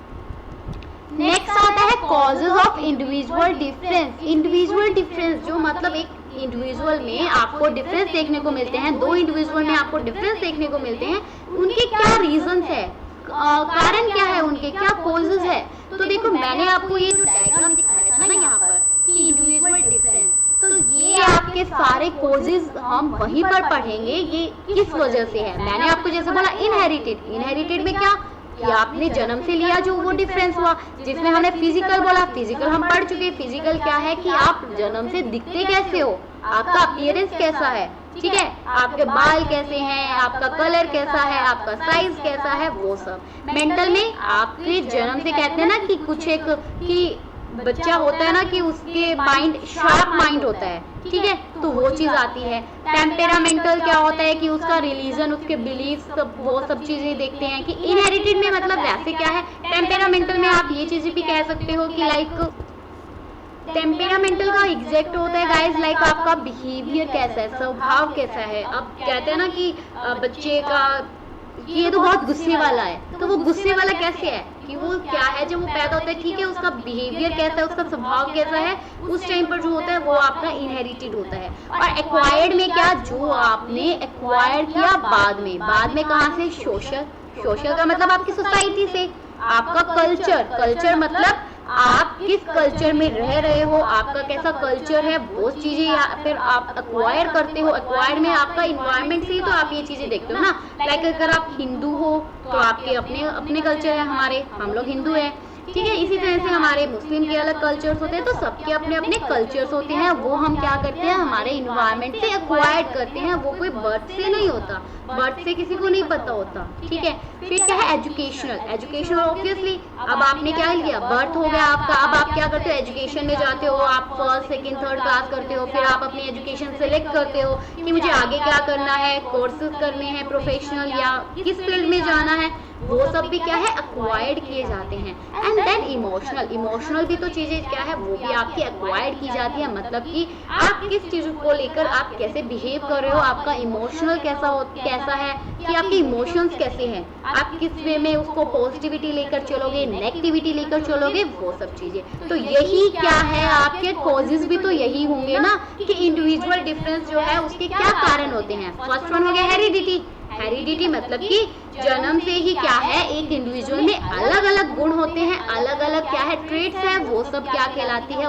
नेक्स्ट आता है causes of individual difference. Individual difference जो मतलब एक इंडिविजुअल में आपको डिफरेंस देखने को मिलते हैं, दो इंडिविजुअल में आपको डिफरेंस देखने को मिलते हैं, उनके क्या रीजंस है, कारण क्या है, उनके क्या कॉजेज है। तो देखो मैंने आपको ये जो डायग्राम दिखाया था ना यहाँ पर कि इंडिविजुअल डिफरेंस, तो ये आपके सारे कॉजेज हम वहीं पर पढ़ेंगे, ये किस वजह से है। मैंने आपको जैसे बोला इनहेरिटेड में क्या कि आपने जन्म से लिया जो वो डिफरेंस हुआ, जिसमें हमने फिजिकल बोला, फिजिकल हम पढ़ चुके। फिजिकल क्या है कि आप जन्म से दिखते कैसे हो, आपका अपीयरेंस कैसा है, ठीक है, आपके बाल कैसे हैं, आपका कलर कैसा है, आपका साइज कैसा है, वो सब। मेंटल में आपके जन्म से कहते हैं ना कि कुछ एक कि बच्चा होता है ना कि उसके माइंड शार्प माइंड होता है, ठीक है, तो वो चीज आती है। टेम्पेरामेंटल क्या होता है कि उसका रिलीजन, उसके बिलीफ, सब वो सब चीजें देखते हैं। कि इनहेरिटेड में मतलब वैसे क्या है, टेम्पेरामेंटल में आप ये चीजें भी कह सकते हो कि लाइक टेम्पेरामेंटल का एग्जैक्ट होता है गाइस लाइक आपका बिहेवियर कैसा है, स्वभाव कैसा है। अब कहते हैं ना कि बच्चे का ये तो बहुत गुस्से वाला है, तो वो गुस्से वाला कैसे है कि वो क्या है, जब वो पैदा होता है, ठीक है, उसका बिहेवियर कैसा है, उसका स्वभाव कैसा है, उस टाइम पर जो होता है वो आपका इनहेरिटेड होता है। और एक्वायर्ड में क्या, जो आपने एक्वायर किया बाद में कहाँ से, सोशल का मतलब आपकी सोसाइटी से, आपका कल्चर मतलब आप किस कल्चर में रह रहे हो, आपका कैसा कल्चर है, वो चीजें या फिर आप एक्वायर करते हो। एक्वायर में आपका इन्वायरमेंट से ही तो आप ये चीजें देखते हो ना। लाइक अगर आप हिंदू हो तो आपके अपने कल्चर है, हम लोग हिंदू है। ठीक है। इसी तरह से हमारे मुस्लिम के अलग कल्चर्स होते हैं, तो सबके अपने अपने कल्चर्स होते हैं, वो हम क्या करते हैं हमारे इन्वायरमेंट से एक्वायर्ड करते हैं, वो कोई बर्थ से नहीं होता, बर्थ से किसी को नहीं पता होता, ठीक है। फिर क्या है एजुकेशनल, एजुकेशनल ऑब्वियसली अब आपने क्या किया, बर्थ हो गया आपका, अब आप क्या करते हो एजुकेशन में जाते हो, आप फर्स्ट सेकंड थर्ड क्लास करते हो, फिर आप अपनी एजुकेशन सेलेक्ट करते हो कि मुझे आगे क्या करना है, कोर्सेज करने हैं प्रोफेशनल या किस फील्ड में जाना है, वो सब भी क्या है एक्वायर्ड किए जाते हैं। एंड देन इमोशनल, इमोशनल भी तो चीजें क्या है वो भी आपकी एक्वायर्ड की जाती है, मतलब कि आप किस चीज को लेकर आप कैसे बिहेव कर रहे हो, आपका इमोशनल कैसा है, कि आपके इमोशंस कैसे हैं, आप किस वे में उसको पॉजिटिविटी लेकर चलोगे, नेगेटिविटी लेकर चलोगे, वो सब चीजें। तो यही क्या है आपके कॉजेज भी तो यही होंगे ना कि इंडिविजुअल डिफरेंस जो है उसके क्या कारण होते हैं। फर्स्ट वन हो गया हेरिडिटी, हेरिडिटी मतलब कि जन्म से ही क्या है एक इंडिविजुअल में अलग अलग गुण होते हैं, अलग अलग क्या है ट्रेट्स है, वो सब क्या कहलाती है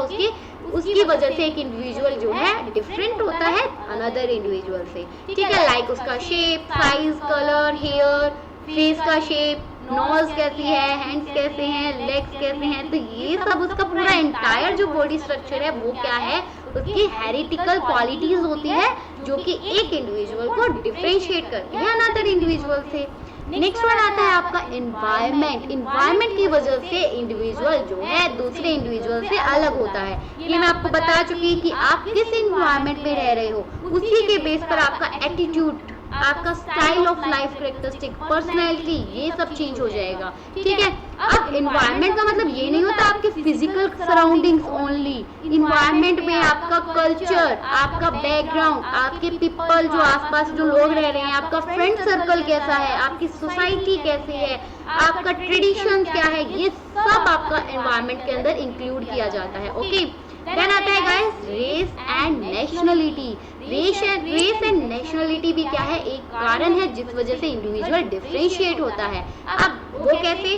उसकी वजह से एक इंडिविजुअल जो है डिफरेंट होता है अनदर इंडिविजुअल से, ठीक है। लाइक उसका shape, size, colour, hair, face का शेप, नोज कैसी है, हैंड्स कैसे हैं, लेग्स कैसे हैं, तो ये सब उसका पूरा एंटायर जो बॉडी स्ट्रक्चर है वो क्या है उसकी हेरिटिकल क्वालिटीज होती है जो कि एक इंडिविजुअल को डिफरेंशिएट करती है अनदर इंडिविजुअल से। नेक्स्ट वन आता है आपका एनवायरनमेंट, एनवायरनमेंट की वजह से इंडिविजुअल जो है दूसरे इंडिविजुअल से अलग होता है। ये मैं आपको बता चुकी कि आप किस एनवायरनमेंट में रह रहे हो उसी के बेस पर आपका एटीट्यूड, आपका style of life characteristic, personality, ये सब चेंज हो जाएगा, ठीक है। अब इन्वायरमेंट का मतलब ये नहीं होता आपके फिजिकल सराउंडिंग्स ओनली, इन्वायरमेंट में आपका कल्चर, आपका बैकग्राउंड, आपके पीपल जो आसपास जो लोग रह रहे हैं, आपका फ्रेंड सर्कल कैसा है, आपकी सोसाइटी कैसी है, आपका ट्रेडिशन क्या है, ये सब आपका एनवायरमेंट के अंदर इंक्लूड किया जाता है, ओके। देन आता है guys race and nationality, race and nationality भी क्या है एक कारण है जिस वजह से इंडिविजुअल डिफरेंशिएट होता है। अब वो कैसे,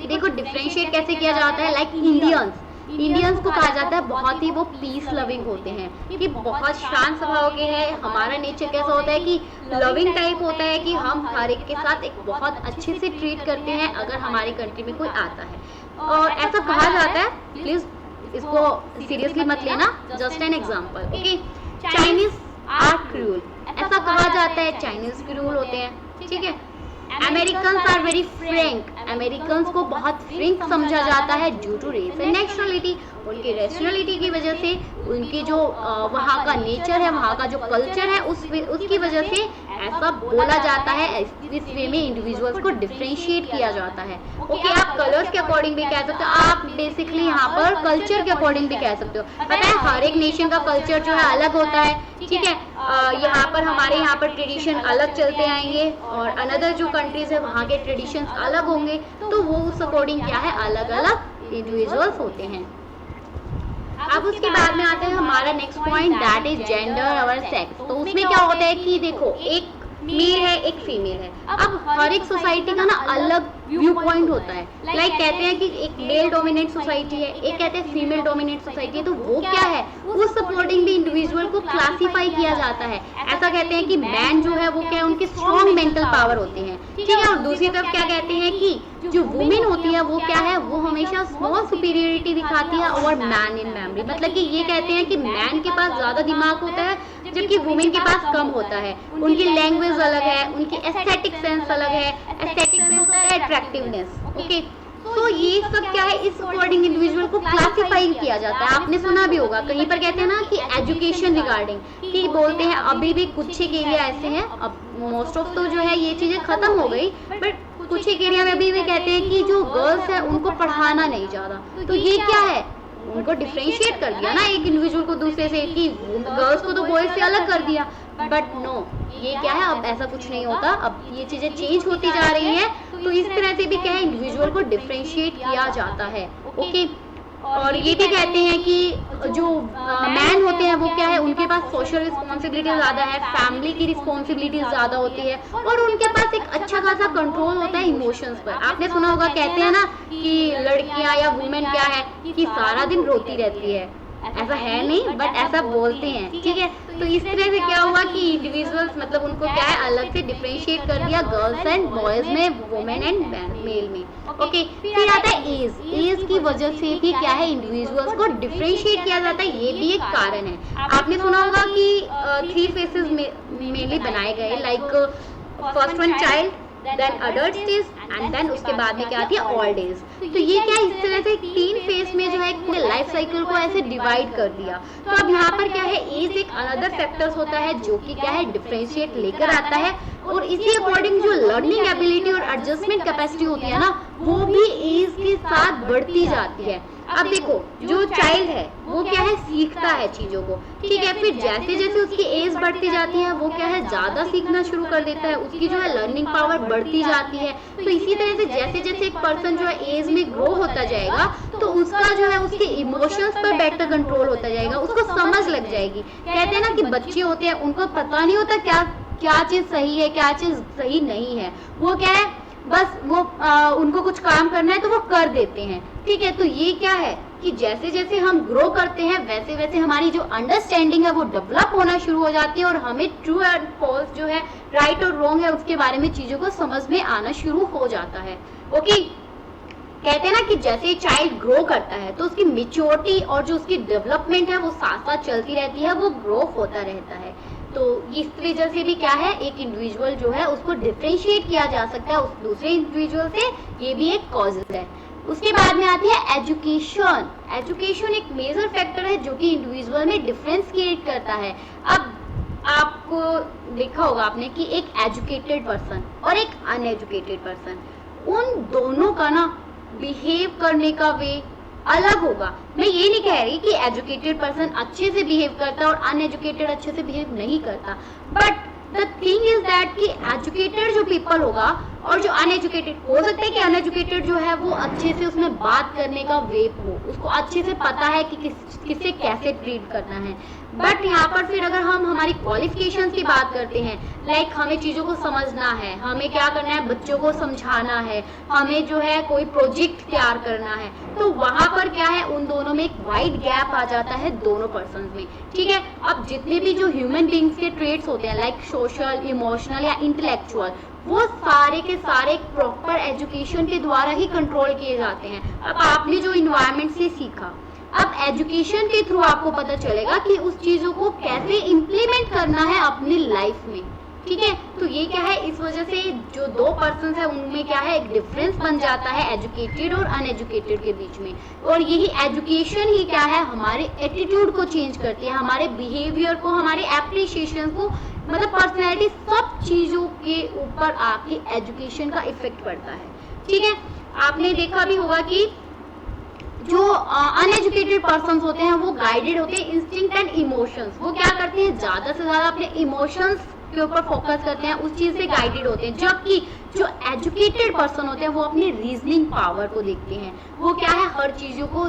देखो डिफरेंशिएट कैसे किया जाता है, लाइक इंडियंस को कहा जाता है बहुत ही वो पीस लविंग होते हैं, कि बहुत शांत स्वभाव के हैं, हमारा नेचर कैसा होता है कि लविंग टाइप होता है, कि हम हर एक के साथ एक बहुत अच्छे से ट्रीट करते हैं अगर हमारी कंट्री में कोई आता है, और ऐसा कहा जाता है, प्लीज इसको सीरियसली मत लेना, just an example, okay. Chinese are cruel, ऐसा कहा जाता है चाइनीज क्रूल होते हैं, ठीक है। Americans are very frank, Americans को बहुत फ्रैंक समझा जाता है due to race and nationality, उनकी नेशनलिटी की वजह से, उनकी जो वहाँ का नेचर है, वहाँ का जो कल्चर है उसकी वजह से ऐसा बोला जाता है, इस वे में इंडिविजुअल्स को डिफरेंशिएट किया जाता है, ओके। आप कलर्स के अकॉर्डिंग भी कह सकते हो, आप बेसिकली यहाँ पर कल्चर के अकॉर्डिंग भी कह सकते हो, पता है हर एक नेशन का कल्चर जो है अलग होता है, ठीक है। यहाँ पर हमारे यहाँ पर ट्रेडिशन अलग चलते आएंगे और अनदर जो कंट्रीज है वहाँ के ट्रेडिशंस अलग होंगे, तो वो उस अकॉर्डिंग क्या है अलग अलग इंडिविजुअल्स होते हैं। अब उसके बाद में आते हैं हमारा next point, that is gender और सेक्स। तो उसमें क्या होता है कि देखो एक मेल है एक फीमेल है, अब हर एक सोसाइटी का ना अलग व्यू पॉइंट होता है, लाइक कहते हैं कि एक मेल डोमिनेट सोसाइटी है, एक कहते हैं फीमेल डोमिनेट सोसाइटी है, तो वो क्या है उस अकॉर्डिंग भी इंडिविजुअल को क्लासीफाई किया जाता है। ऐसा कहते हैं कि मैन जो है वो क्या है उनके स्ट्रॉन्ग मेंटल पावर होते हैं, ठीक है, और दूसरी तरफ क्या कहते हैं कि जो वुमेन होती है वो क्या है वो हमेशा स्मॉल सुपीरियरिटी दिखाती है ओवर मैन इन मेमोरी, मतलब कि ये कहते हैं कि मैन के पास ज्यादा दिमाग होता है जबकि वुमेन के पास कम होता है, उनकी लैंग्वेज अलग है, उनकी एस्थेटिक सेंस अलग है, एस्थेटिक सेंस होता है अट्रैक्टिवनेस, ओके। तो ये सब क्या है इस अकॉर्डिंग इंडिविजुअल को क्लासिफाई किया जाता है। आपने सुना भी होगा कहीं पर कहते हैं ना कि एजुकेशन रिगार्डिंग कि बोलते हैं, अभी भी कुछ एक एरिया ऐसे हैं, अब मोस्ट ऑफ तो जो है ये चीजें खत्म हो गई, बट कुछ एक एरिया में अभी भी कहते हैं कि जो गर्ल्स है उनको पढ़ाना नहीं ज्यादा, तो ये क्या है उनको डिफरेंशिएट कर दिया ना एक इंडिविजुअल को दूसरे से, कि गर्ल्स को तो बॉयज से अलग कर दिया, बट नो ये क्या है अब ऐसा कुछ नहीं होता, अब ये चीजें चेंज होती जा रही है, तो इस तरह से भी क्या है इंडिविजुअल को डिफरेंशिएट किया जाता है, ओके। और ये भी कहते हैं कि जो मैन होते हैं वो क्या है उनके पास सोशल रिस्पॉन्सिबिलिटी ज्यादा है, फैमिली की रिस्पॉन्सिबिलिटी ज्यादा होती है, और उनके पास एक अच्छा खासा कंट्रोल होता है इमोशंस पर। आपने सुना होगा कहते हैं ना कि लड़कियां या वुमेन क्या है कि सारा दिन रोती रहती है, ऐसा है नहीं, बट ऐसा बोलते हैं, ठीक है। तो इस तरह से क्या हुआ कि इंडिविजुअल्स मतलब उनको क्या है अलग से डिफरेंशिएट कर दिया गर्ल्स एंड बॉयज में, वुमेन एंड मेल में। ओके, फिर आता है एज। एज की वजह से भी क्या है इंडिविजुअल्स को डिफरेंशिएट किया जाता है, ये भी एक कारण है। आपने सुना होगा कि 3 फेसेस मेनली बनाए गए, like first one child, then adult stage and then उसके बाद में क्या आती है ओल्ड एज। तो ये क्या इस तरह से 3 फेज में जो है पूरे लाइफ साइकिल को ऐसे डिवाइड कर दिया। तो अब यहाँ पर क्या है एज एक अनदर फैक्टर्स होता है जो कि क्या है डिफरेंशिएट लेकर आता है, और इसी अकॉर्डिंग जो लर्निंग एबिलिटी और एडजस्टमेंट कैपेसिटी होती है ना वो भी एज के साथ बढ़ती जाती है। अब देखो जो चाइल्ड है वो क्या है सीखता है चीजों को, ठीक है। फिर जैसे जैसे उसकी एज बढ़ती जाती है वो क्या है ज्यादा सीखना शुरू कर देता है, उसकी जो है लर्निंग पावर बढ़ती जाती है। तो इसी तरह से जैसे जैसे एक पर्सन जो है एज में ग्रो होता जाएगा तो उसका जो है उसके इमोशंस पर बेटर कंट्रोल होता जाएगा, उसको समझ लग जाएगी। कहते हैं ना कि बच्चे होते हैं उनको पता नहीं होता क्या चीज सही है क्या चीज सही नहीं है, वो क्या है बस वो उनको कुछ काम करना है तो वो कर देते हैं, ठीक है। तो ये क्या है कि जैसे जैसे हम ग्रो करते हैं वैसे वैसे हमारी जो अंडरस्टैंडिंग है वो डेवलप होना शुरू हो जाती है और हमें ट्रू एंड फॉल्स जो है राइट और रॉन्ग है उसके बारे में चीजों को समझ में आना शुरू हो जाता है। ओके, कहते हैं ना कि जैसे चाइल्ड ग्रो करता है तो उसकी मेच्योरिटी और जो उसकी डेवलपमेंट है वो साथ साथ चलती रहती है, वो ग्रो होता रहता है। तो इस वजह से भी क्या है एक इंडिविजुअल जो है उसको डिफरेंशिएट किया जा सकता है उस दूसरे इंडिविजुअल से, ये भी एक कॉजेज है। उसके बाद में आती है एजुकेशन। एजुकेशन एक मेजर फैक्टर है जो कि इंडिविजुअल में डिफरेंस क्रिएट करता है। अब आपको देखा होगा आपने कि एक एजुकेटेड पर्सन और एक अनएजुकेटेड पर्सन, उन दोनों का ना बिहेव करने का वे अलग होगा। मैं ये नहीं कह रही कि एजुकेटेड पर्सन अच्छे से बिहेव करता है और अनएजुकेटेड अच्छे से बिहेव नहीं करता, but the thing is that कि एजुकेटेड जो पीपल होगा और जो अनएजुकेटेड, हो सकता है कि अनएजुकेटेड जो है वो अच्छे से उसमें बात करने का वे हो, उसको अच्छे से पता है कि किससे कैसे ट्रीट करना है। बट यहाँ पर फिर अगर हम हमारी क्वालिफिकेशंस की बात करते हैं, लाइक हमें चीजों को समझना है, हमें क्या करना है बच्चों को समझाना है, हमें जो है कोई प्रोजेक्ट तैयार करना है, तो वहां पर क्या है उन दोनों में एक वाइड गैप आ जाता है दोनों पर्सन में, ठीक है। अब जितने भी जो ह्यूमन बींग्स के ट्रेट्स होते हैं लाइक सोशल, इमोशनल या इंटेलेक्चुअल, वो सारे के सारे प्रॉपर एजुकेशन के द्वारा ही कंट्रोल किए जाते हैं। अब आपने जो इन्वायरमेंट से सीखा, अब एजुकेशन के थ्रू आपको पता चलेगा कि उस चीजों को कैसे इम्प्लीमेंट करना है अपनी लाइफ में, ठीक है। तो ये क्या है इस वजह से जो दो पर्सन है उनमें क्या है एक डिफरेंस बन जाता है एजुकेटेड और अनएजुकेटेड के बीच में। और यही एजुकेशन ही क्या है हमारे एटीट्यूड को चेंज करती है, हमारे बिहेवियर को, हमारे एप्रिसिएशन को, मतलब पर्सनैलिटी, सब चीजों के ऊपर आपकी एजुकेशन का इफेक्ट पड़ता है, ठीक है। आपने देखा भी होगा कि जो अनएजुकेटेड पर्सन होते हैं वो गाइडेड होते हैं इंस्टिंक्ट एंड इमोशंस। वो क्या करते हैं ज्यादा से ज्यादा अपने इमोशंस के ऊपर फोकस करते हैं, उस चीज से गाइडेड होते हैं। जबकि जो एजुकेटेड पर्सन होते हैं वो अपनी रीजनिंग पावर को देखते हैं, वो क्या है हर चीजों को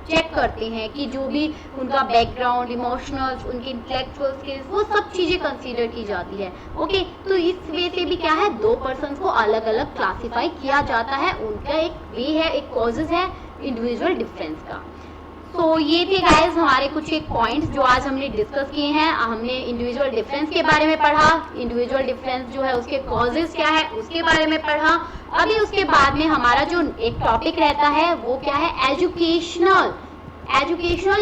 चेक करते हैं कि जो भी उनका बैकग्राउंड, इमोशनल्स, उनके इंटेलेक्चुअल स्किल्स, वो सब चीजें कंसीडर की जाती है। ओके, तो इस वे से भी क्या है दो पर्सन को अलग अलग क्लासिफाई किया जाता है, उनका एक वे है, एक कॉजेज है इंडिविजुअल डिफरेंस का। तो ये थे गाइस हमारे कुछ एक पॉइंट्स जो आज हमने डिस्कस किए हैं। हमने इंडिविजुअल डिफरेंस के बारे में पढ़ा, इंडिविजुअल डिफरेंस जो है उसके कॉजेज क्या है उसके बारे में पढ़ा। अभी उसके बाद में हमारा जो एक टॉपिक रहता है वो क्या है educational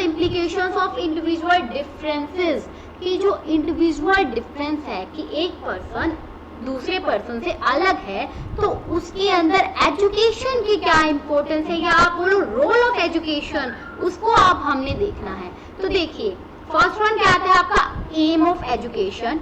implications of individual differences, कि जो इंडिविजुअल डिफरेंस है कि एक पर्सन दूसरे पर्सन से अलग है तो उसके अंदर एजुकेशन की क्या इंपॉर्टेंस है, या आप बोलो रोल ऑफ एजुकेशन, उसको आप हमने देखना है। तो देखिए फर्स्ट वन क्या आता है आपका aim of education,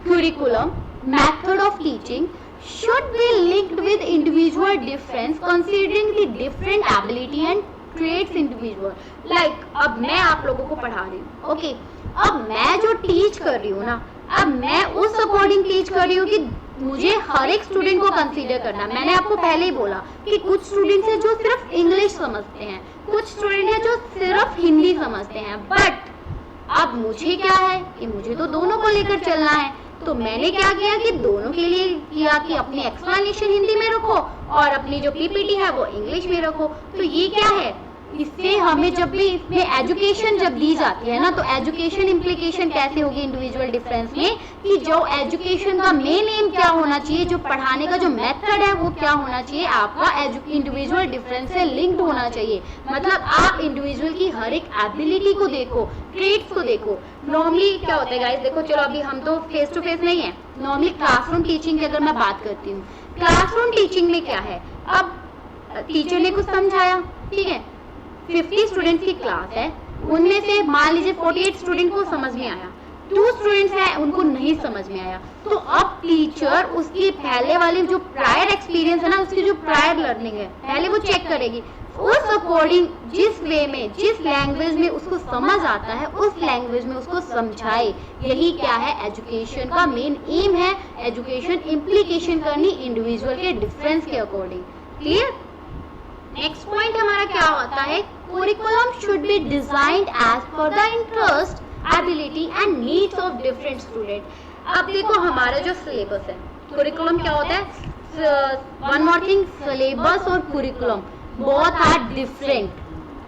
curriculum, method of teaching should be linked with individual difference considering the different ability and traits individual. Like अब मैं आप लोगों को पढ़ा रही हूँ, ओके, अब मैं जो टीच कर रही हूँ ना, अब मैं उस अकॉर्डिंग टीच कर रही हूँ कि मुझे हर एक स्टूडेंट को कंसीडर करना। मैंने आपको पहले ही बोला कि कुछ स्टूडेंट्स हैं जो सिर्फ इंग्लिश समझते हैं, कुछ स्टूडेंट हैं जो सिर्फ हिंदी समझते हैं, बट अब मुझे क्या है कि मुझे तो दोनों को लेकर चलना है। तो मैंने क्या किया कि दोनों के लिए किया कि अपनी एक्सप्लेनेशन हिंदी में रखो और अपनी जो पीपीटी है वो इंग्लिश में रखो। तो ये क्या है इससे हमें जब भी इसमें एजुकेशन जब दी जाती है ना, तो एजुकेशन इम्प्लीकेशन कैसे होगी इंडिविजुअल डिफरेंस में, कि जो एजुकेशन का मेन एम क्या होना चाहिए, जो पढ़ाने का जो मेथड है वो क्या होना चाहिए, आपका इंडिविजुअल डिफरेंस से लिंक्ड होना चाहिए। मतलब आप इंडिविजुअल की हर एक एबिलिटी को देखो, ट्रेट्स को देखो। नॉर्मली क्या होता है गाइस, देखो चलो अभी हम तो फेस टू फेस नहीं है, नॉर्मली क्लासरूम टीचिंग की अगर मैं बात करती हूँ, क्लासरूम टीचिंग में क्या है, अब टीचर ने कुछ समझाया, ठीक है, 50 स्टूडेंट्स की क्लास है, उनमें से मान लीजिए 48 स्टूडेंट को समझ में आया, 2 स्टूडेंट्स हैं उनको नहीं समझ में आया, तो अब टीचर उसकी पहले वाली जो प्रायर एक्सपीरियंस है ना, उसकी जो प्रायर लर्निंग है पहले वो चेक करेगी, उस अकॉर्डिंग जिस वे में जिस लैंग्वेज में उसको समझ आता है उस लैंग्वेज में उसको समझाए। यही क्या है, एजुकेशन का मेन एम है, एजुकेशन इम्प्लीकेशन करनी इंडिविजुअल के डिफरेंस के अकॉर्डिंग। क्लियर। नेक्स्ट पॉइंट हमारा क्या होता है, curriculum should be designed as per the interest, ability and needs of different student। अब देखो हमारा जो सिलेबस है, curriculum क्या होता है, वन मोर थिंग, सिलेबस और curriculum बहुत आर डिफरेंट,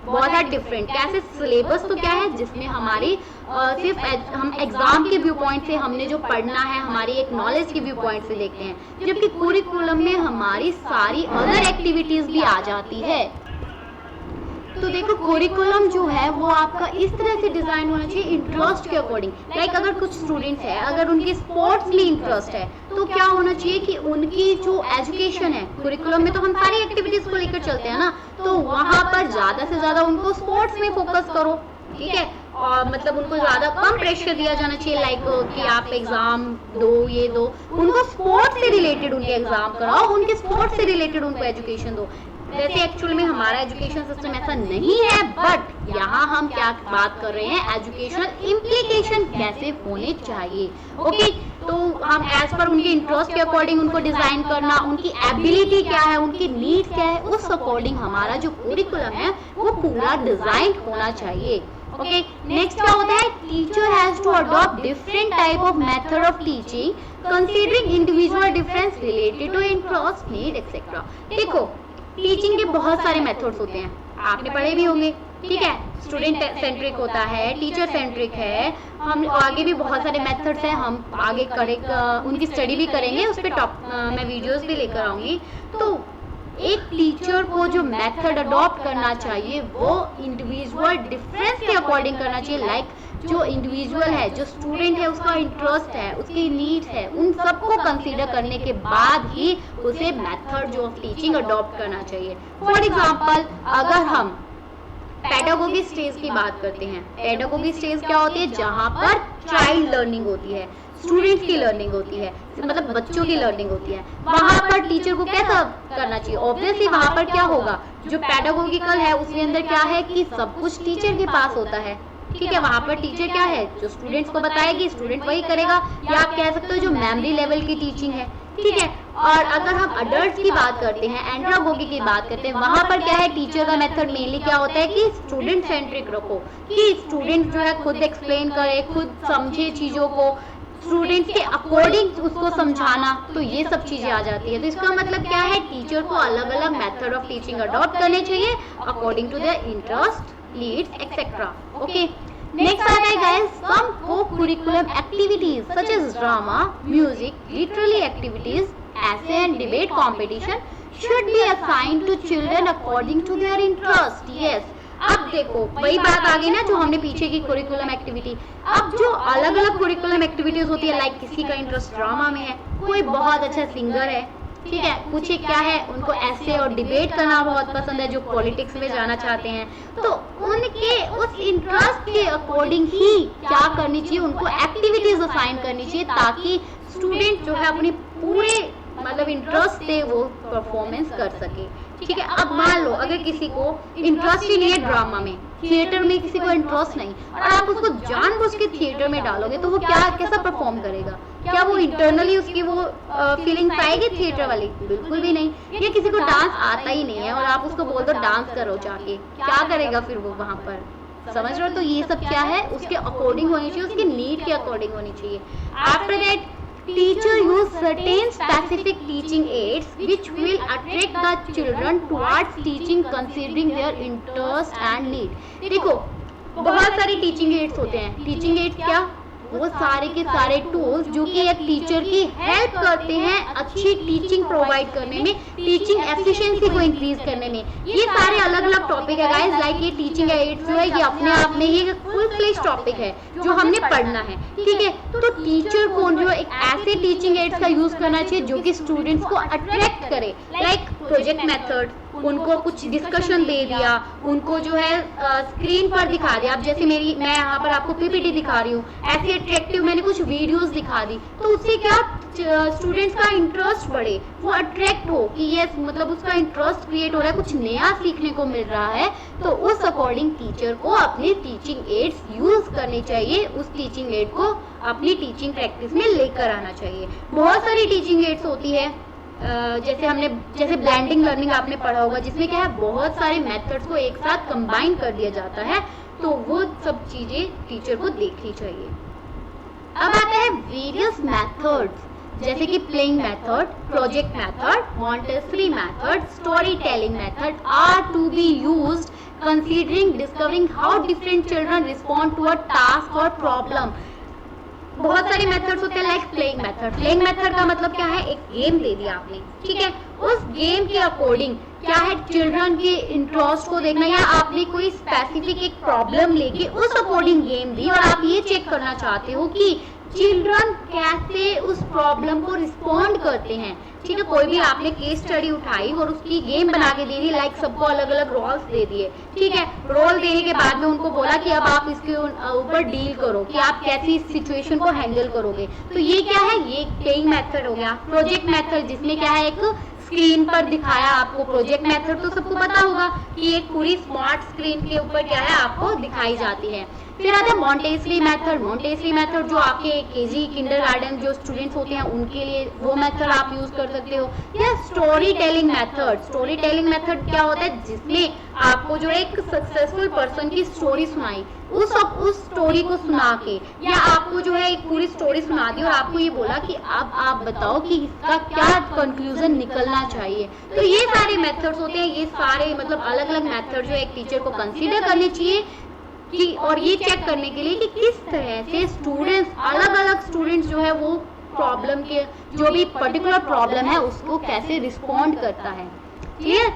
बहुत आर डिफरेंट। कैसे, सिलेबस तो क्या है जिसमें हमारी सिर्फ हम एग्जाम के व्यू पॉइंट से हमने जो पढ़ना है, हमारी एक नॉलेज के व्यू पॉइंट से देखते हैं, जबकि कुरिकुलम में हमारी सारी अदर एक्टिविटीज भी आ जाती है। तो देखो कुरिकुलम जो है वो आपका इस तरह से डिजाइन होना चाहिए इंटरेस्ट के अकॉर्डिंग। लाइक अगर कुछ स्टूडेंट्स है, अगर उनकी स्पोर्ट्स में इंटरेस्ट है, तो क्या होना चाहिए कि उनकी जो एजुकेशन है, कुरिकुलम में तो हम सारी एक्टिविटीज को लेकर चलते हैं ना, तो वहां पर ज्यादा से ज्यादा उनको स्पोर्ट्स में फोकस करो, ठीक है, और मतलब उनको ज्यादा कम प्रेशर दिया जाना चाहिए, लाइक कि आप एग्जाम दो, ये दो, उनको स्पोर्ट्स से रिलेटेड उनके एग्जाम कराओ, उनके स्पोर्ट्स से रिलेटेड उनको एजुकेशन दो। वैसे एक्चुअल में हमारा एजुकेशन सिस्टम ऐसा नहीं है, बट यहाँ हम क्या बात कर रहे हैं, एजुकेशनल इम्प्लीकेशन कैसे होने चाहिए। ओके, तो हम एज पर उनके इंटरेस्ट के अकॉर्डिंग उनको डिजाइन करना, उनकी एबिलिटी क्या है, उनकी नीड क्या है, उस अकॉर्डिंग हमारा जो करिकुलम है वो पूरा डिजाइन होना चाहिए। ओके, नेक्स्ट क्या होता है, teacher has to adopt different type of method of teaching considering individual difference related to interest, need etcetera. देखो टीचिंग के बहुत सारे मेथड्स होते हैं, आपने पढ़े भी होंगे, ठीक है, स्टूडेंट सेंट्रिक होता है, टीचर सेंट्रिक है, हम आगे भी बहुत सारे मेथड्स हैं, हम आगे उनकी स्टडी भी करेंगे, उस पर मैं वीडियोस भी लेकर आऊंगी। तो एक टीचर को जो मेथड अडॉप्ट करना चाहिए वो इंडिविजुअल डिफरेंस के अकॉर्डिंग करना चाहिए। लाइक जो इंडिविजुअल है, जो स्टूडेंट है, उसका इंटरेस्ट है, उसकी नीड्स है, उन सबको कंसीडर करने के बाद ही उसे मेथड जो टीचिंग अडॉप्ट करना चाहिए। फॉर एग्जांपल अगर हम पेडागोगी स्टेज की बात करते हैं, पेडागोगी स्टेज क्या होती है, जहाँ पर चाइल्ड लर्निंग होती है, स्टूडेंट्स की लर्निंग होती है, मतलब बच्चों की लर्निंग होती है, वहां पर टीचर को कैसा करना चाहिए, ऑब्वियसली वहां पर क्या होगा, जो पेडागोगिकल है उसके अंदर क्या है कि सब कुछ टीचर के पास होता है, ठीक है, वहां पर टीचर क्या है, जो स्टूडेंट्स को बताएगी, स्टूडेंट वही करेगा, या आप कह सकते हो जो मेमोरी लेवल की टीचिंग है, ठीक है। और अगर हम अडल्ट्स की बात करते हैं, एंड्रागोगी की बात करते हैं, वहां पर क्या है, टीचर का मेथड मेनली क्या होता है कि स्टूडेंट सेंट्रिक रखो, कि स्टूडेंट जो है खुद एक्सप्लेन करे, खुद समझे चीजों को, स्टूडेंट्स के अकॉर्डिंग उसको समझाना, तो ये सब चीजें आ जाती है। तो इसका मतलब क्या है, टीचर को अलग अलग मेथड ऑफ टीचिंग अडॉप्ट करने चाहिए according to their interest, needs etcetera. Okay, next आता है guys, some co-curriculum activities such as drama, music, literary activities, essay and debate competition should be assigned to children according to their interest। Yes, अब देखो वही बात आ गई ना जो हमने पीछे की कुरिकुलम एक्टिविटी। अब जो अलग अलग कुरिकुलम एक्टिविटीज होती है, लाइक किसी का इंटरेस्ट ड्रामा में है, कोई बहुत अच्छा सिंगर है, ठीक है, कुछ क्या है, उनको ऐसे और डिबेट करना बहुत पसंद है, जो पॉलिटिक्स में जाना चाहते हैं, तो उनके उस इंटरेस्ट के अकॉर्डिंग ही क्या करनी चाहिए, उनको एक्टिविटीज असाइन करनी चाहिए, ताकि स्टूडेंट जो है अपनी पूरे मतलब इंटरेस्ट से वो परफॉर्मेंस कर सके, ठीक है। अब मान लो अगर किसी को इंटरेस्ट ही नहीं है ड्रामा में, थिएटर में किसी को इंटरेस्ट नहीं, और आप उसको जानबूझ के थिएटर में डालोगे, तो वो क्या कैसा परफॉर्म करेगा, क्या वो इंटरनली उसकी वो फीलिंग्स आएगी थिएटर वाली, बिल्कुल भी नहीं। या किसी को डांस आता ही नहीं है और आप उसको बोल दो डांस करो जाके, क्या करेगा फिर वो वहां पर, समझ रहे हो। तो ये सब क्या है, उसके अकॉर्डिंग होनी चाहिए, उसकी नीड के अकॉर्डिंग होनी चाहिए। After that teacher use certain specific teaching aids which will attract the children towards teaching considering their interest and need. देखो बहुत सारे टीचिंग एड्स होते हैं. टीचिंग एड्स क्या? वो सारे के सारे टूल्स जो कि एक टीचर की हेल्प करते हैं अच्छी टीचिंग प्रोवाइड करने में, टीचिंग एफिशिएंसी को इंक्रीज करने में. ये सारे अलग अलग टॉपिक है गाइस. लाइक ये टीचिंग एड्स जो है ये अपने आप में ही एक फुल फ्लेज टॉपिक है जो हमने पढ़ना है. ठीक है, तो टीचर को जो एक ऐसे टीचिंग एड्स का यूज करना चाहिए जो कि स्टूडेंट्स को अट्रैक्ट करे. लाइक प्रोजेक्ट मेथड, उनको कुछ डिस्कशन दे दिया, उनको जो है स्क्रीन पर दिखा दिया. अब जैसे मैं यहाँ पर आपको पीपीटी दिखा रही हूँ, ऐसे अट्रैक्टिव मैंने कुछ वीडियोस दिखा दी, तो उससे क्या स्टूडेंट्स का इंटरेस्ट बढ़े, वो अट्रैक्ट हो कि ये मतलब उसका इंटरेस्ट क्रिएट हो रहा है, कुछ नया सीखने को मिल रहा है. तो उस अकॉर्डिंग टीचर को अपने टीचिंग एड्स यूज करने चाहिए, उस टीचिंग एड को अपनी टीचिंग प्रैक्टिस में लेकर आना चाहिए. बहुत सारी टीचिंग एड्स होती है जैसे ब्लेंडिंग लर्निंग आपने पढ़ा होगा, जिसमें क्या है बहुत सारे मेथड्स को एक साथ कंबाइन कर दिया जाता है. तो वो सब चीजें टीचर को देखनी चाहिए. अब आते हैं वेरियस मेथड्स जैसे कि playing method, project method, Montessori method, story telling method are to be used considering discovering how different children respond to a task और प्रॉब्लम. बहुत सारे मेथड्स होते हैं. Like playing method. Playing method का मतलब क्या है? एक गेम दे दिया आपने, ठीक है, उस गेम के अकॉर्डिंग क्या है चिल्ड्रन के इंटरेस्ट को देखना, या आपने कोई स्पेसिफिक एक प्रॉब्लम लेके उस अकॉर्डिंग गेम दी और आप ये चेक करना चाहते हो कि चिल्ड्रन कैसे उस प्रॉब्लम को रिस्पॉन्ड करते हैं. ठीक है, कोई भी आपने केस स्टडी उठाई और उसकी गेम बना के दे दी. लाइक सबको अलग अलग रोल्स दे दिए. ठीक है, रोल देने के बाद में उनको बोला कि अब आप इसके ऊपर डील करो कि आप कैसी इस सिचुएशन को हैंडल करोगे. तो ये क्या है? ये प्लेइंग मेथड हो गया. प्रोजेक्ट मेथड जिसमें क्या है एक स्क्रीन पर दिखाया आपको. प्रोजेक्ट मेथड तो सबको पता होगा कि एक पूरी स्मार्ट स्क्रीन के ऊपर क्या है आपको दिखाई जाती है. फिर आता है मॉन्टेसरी मेथड. मॉन्टेसरी मेथड जो आपके केजी किंडरगार्टन जो स्टूडेंट्स होते हैं उनके लिए वो मेथड आप यूज कर सकते हो. या story telling method. Story telling method क्या होता है? जिसमें आपको जो एक सक्सेसफुल पर्सन की स्टोरी सुनाई, उस स्टोरी को सुना के या आपको जो है एक पूरी स्टोरी सुना दी और आपको ये बोला कि अब आप बताओ कि इसका क्या कंक्लूजन निकलना चाहिए. तो ये सारे मेथड्स होते हैं. ये सारे मतलब अलग अलग मेथड जो एक टीचर को कंसीडर करने चाहिए कि और ये चेक करने के लिए कि किस तरह से स्टूडेंट्स अलग अलग स्टूडेंट्स जो है वो प्रॉब्लम के जो भी पर्टिकुलर प्रॉब्लम है उसको कैसे रिस्पॉन्ड करता है. क्लियर?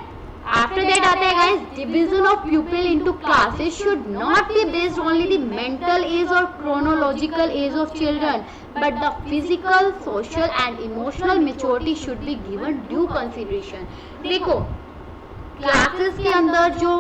आफ्टर दैट आता है guys division of pupil into classes should not be based only the mental age or chronological age of children but the physical, social and emotional maturity should be given due consideration. देखो classes के अंदर जो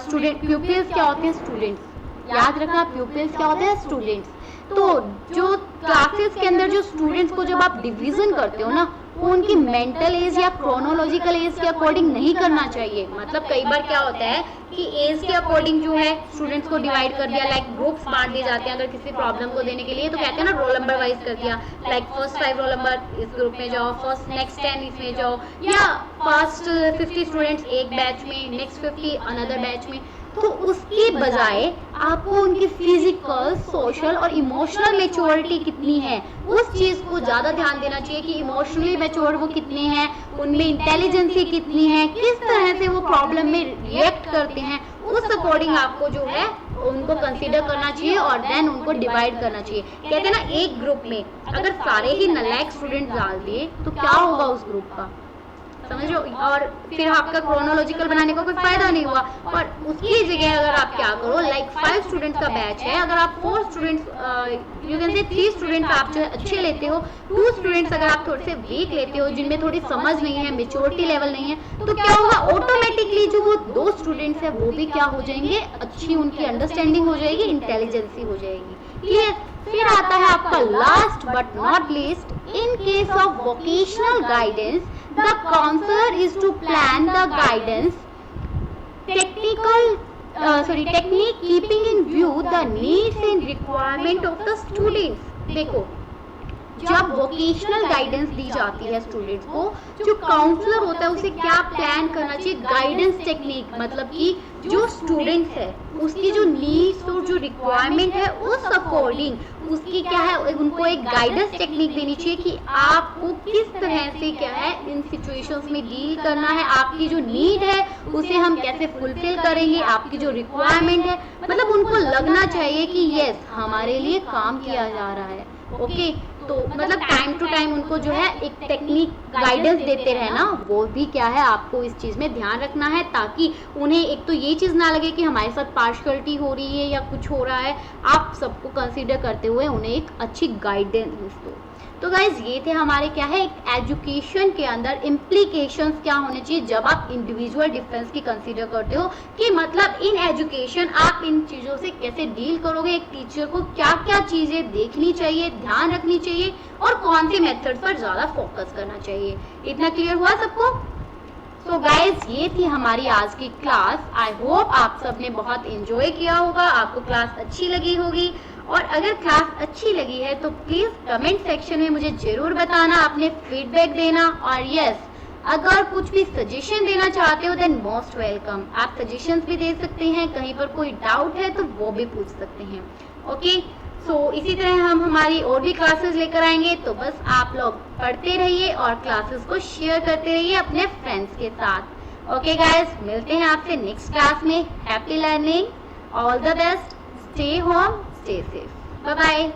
student pupils क्या होते हैं? Students. याद रखना pupils क्या होते हैं? स्टूडेंट्स. तो जो क्लासेस के अंदर जो स्टूडेंट्स को जब आप डिवीजन करते हो ना, वो उनकी मेंटल एज या क्रोनोलॉजिकल एज के अकॉर्डिंग नहीं करना चाहिए. मतलब कई बार क्या होता है कि एज के अकॉर्डिंग जो है स्टूडेंट्स को डिवाइड कर दिया. लाइक ग्रुप्स बांट दिए जाते हैं अगर किसी प्रॉब्लम को देने के लिए, तो कहते हैं ना रोल नंबर वाइज कर दिया. लाइक फर्स्ट 5 रोल नंबर इस ग्रुप में जाओ, फर्स्ट नेक्स्ट 10 इसमें जाओ, या फर्स्ट 50 स्टूडेंट्स एक बैच में, नेक्स्ट 50 अनदर बैच में. तो उसके बजाय आपको उनकी फिजिकल, सोशल और इमोशनल मैच्योरिटी कितनी है उस चीज को ज्यादा ध्यान देना चाहिए कि इमोशनली मैच्योर वो कितने हैं, उनमें इंटेलिजेंसी कितनी है, किस तरह से वो प्रॉब्लम में रिएक्ट करते हैं, उस अकॉर्डिंग आपको जो है उनको कंसीडर करना चाहिए और देन उनको डिवाइड करना चाहिए. कहते हैं ना एक ग्रुप में अगर सारे ही नालायक स्टूडेंट डाल दिए तो क्या होगा उस ग्रुप का, समझो. और फिर आपका क्रोनोलॉजिकल बनाने का कोई फायदा नहीं हुआ. और उसकी जगह अगर आप क्या करो, लाइक 5 स्टूडेंट्स का बैच है, अगर आप 4 students you can say 3 students आप जो है अच्छे लेते हो, 2 स्टूडेंट्स अगर आप थोड़े से वीक लेते हो जिनमें थोड़ी समझ नहीं है, मेच्योरिटी लेवल नहीं है, तो क्या होगा ऑटोमेटिकली जो वो 2 स्टूडेंट्स है वो भी क्या हो जाएंगे, अच्छी उनकी अंडरस्टैंडिंग हो जाएगी, इंटेलिजेंसी हो जाएगी. क्लियर? फिर आता है आपका last but not least, in case of vocational guidance the counselor is to plan the guidance technique keeping in view the needs and requirement of the students. देखो जब वोकेशनल गाइडेंस दी जाती है स्टूडेंट्स को, जो काउंसलर होता है उसे क्या प्लान करना चाहिए, गाइडेंस टेक्निक, मतलब कि जो स्टूडेंट्स है उसकी जो नीड्स और जो रिक्वायरमेंट है उस अकॉर्डिंग उसकी क्या है, उनको एक गाइडेंस टेक्निक देनी चाहिए कि आपको किस तरह से क्या है इन सिचुएशंस में डील करना है, आपकी जो नीड है उसे हम कैसे फुलफिल करेंगे, आपकी जो रिक्वायरमेंट है, मतलब उनको लगना चाहिए कि यस हमारे लिए काम किया जा रहा है। ओके, तो मतलब टाइम टू टाइम उनको जो है एक टेक्निक गाइडेंस देते रहना, वो भी क्या है आपको इस चीज़ में ध्यान रखना है, ताकि उन्हें एक तो ये चीज़ ना लगे कि हमारे साथ पार्शियलिटी हो रही है या कुछ हो रहा है। आप सबको कंसीडर करते हुए उन्हें एक अच्छी गाइडेंस दो। तो गाइज ये थे हमारे क्या है एक एजुकेशन के अंदर इम्प्लीकेशंस क्या होने चाहिए जब आप इंडिविजुअल डिफरेंस की कंसीडर करते हो, कि मतलब इन एजुकेशन आप इन चीज़ों से कैसे डील करोगे, एक टीचर को क्या क्या चीज़ें देखनी चाहिए, ध्यान रखनी चाहिए, और कौन से मेथड पर ज़्यादा फोकस करना चाहिए। इतना क्लियर हुआ सबको? सो गाइज ये थी हमारी आज की क्लास। आई होप आप सबने बहुत इंजॉय किया होगा, आपको क्लास अच्छी लगी होगी। और अगर क्लास अच्छी लगी है तो प्लीज़ कमेंट सेक्शन में मुझे ज़रूर बताना, अपने फीडबैक देना। और यस, अगर कुछ भी सजेशन देना चाहते हो देन मोस्ट वेलकम, आप सजेशंस भी दे सकते हैं, कहीं पर कोई डाउट है तो वो भी पूछ सकते हैं। ओके, सो इसी तरह हम हमारी और भी क्लासेस लेकर आएंगे, तो बस आप लोग पढ़ते रहिए और क्लासेस को शेयर करते रहिए अपने फ्रेंड्स के साथ। ओके गाइस, मिलते हैं आपसे नेक्स्ट क्लास में। Happy learning, all the best, stay home, stay safe, bye bye.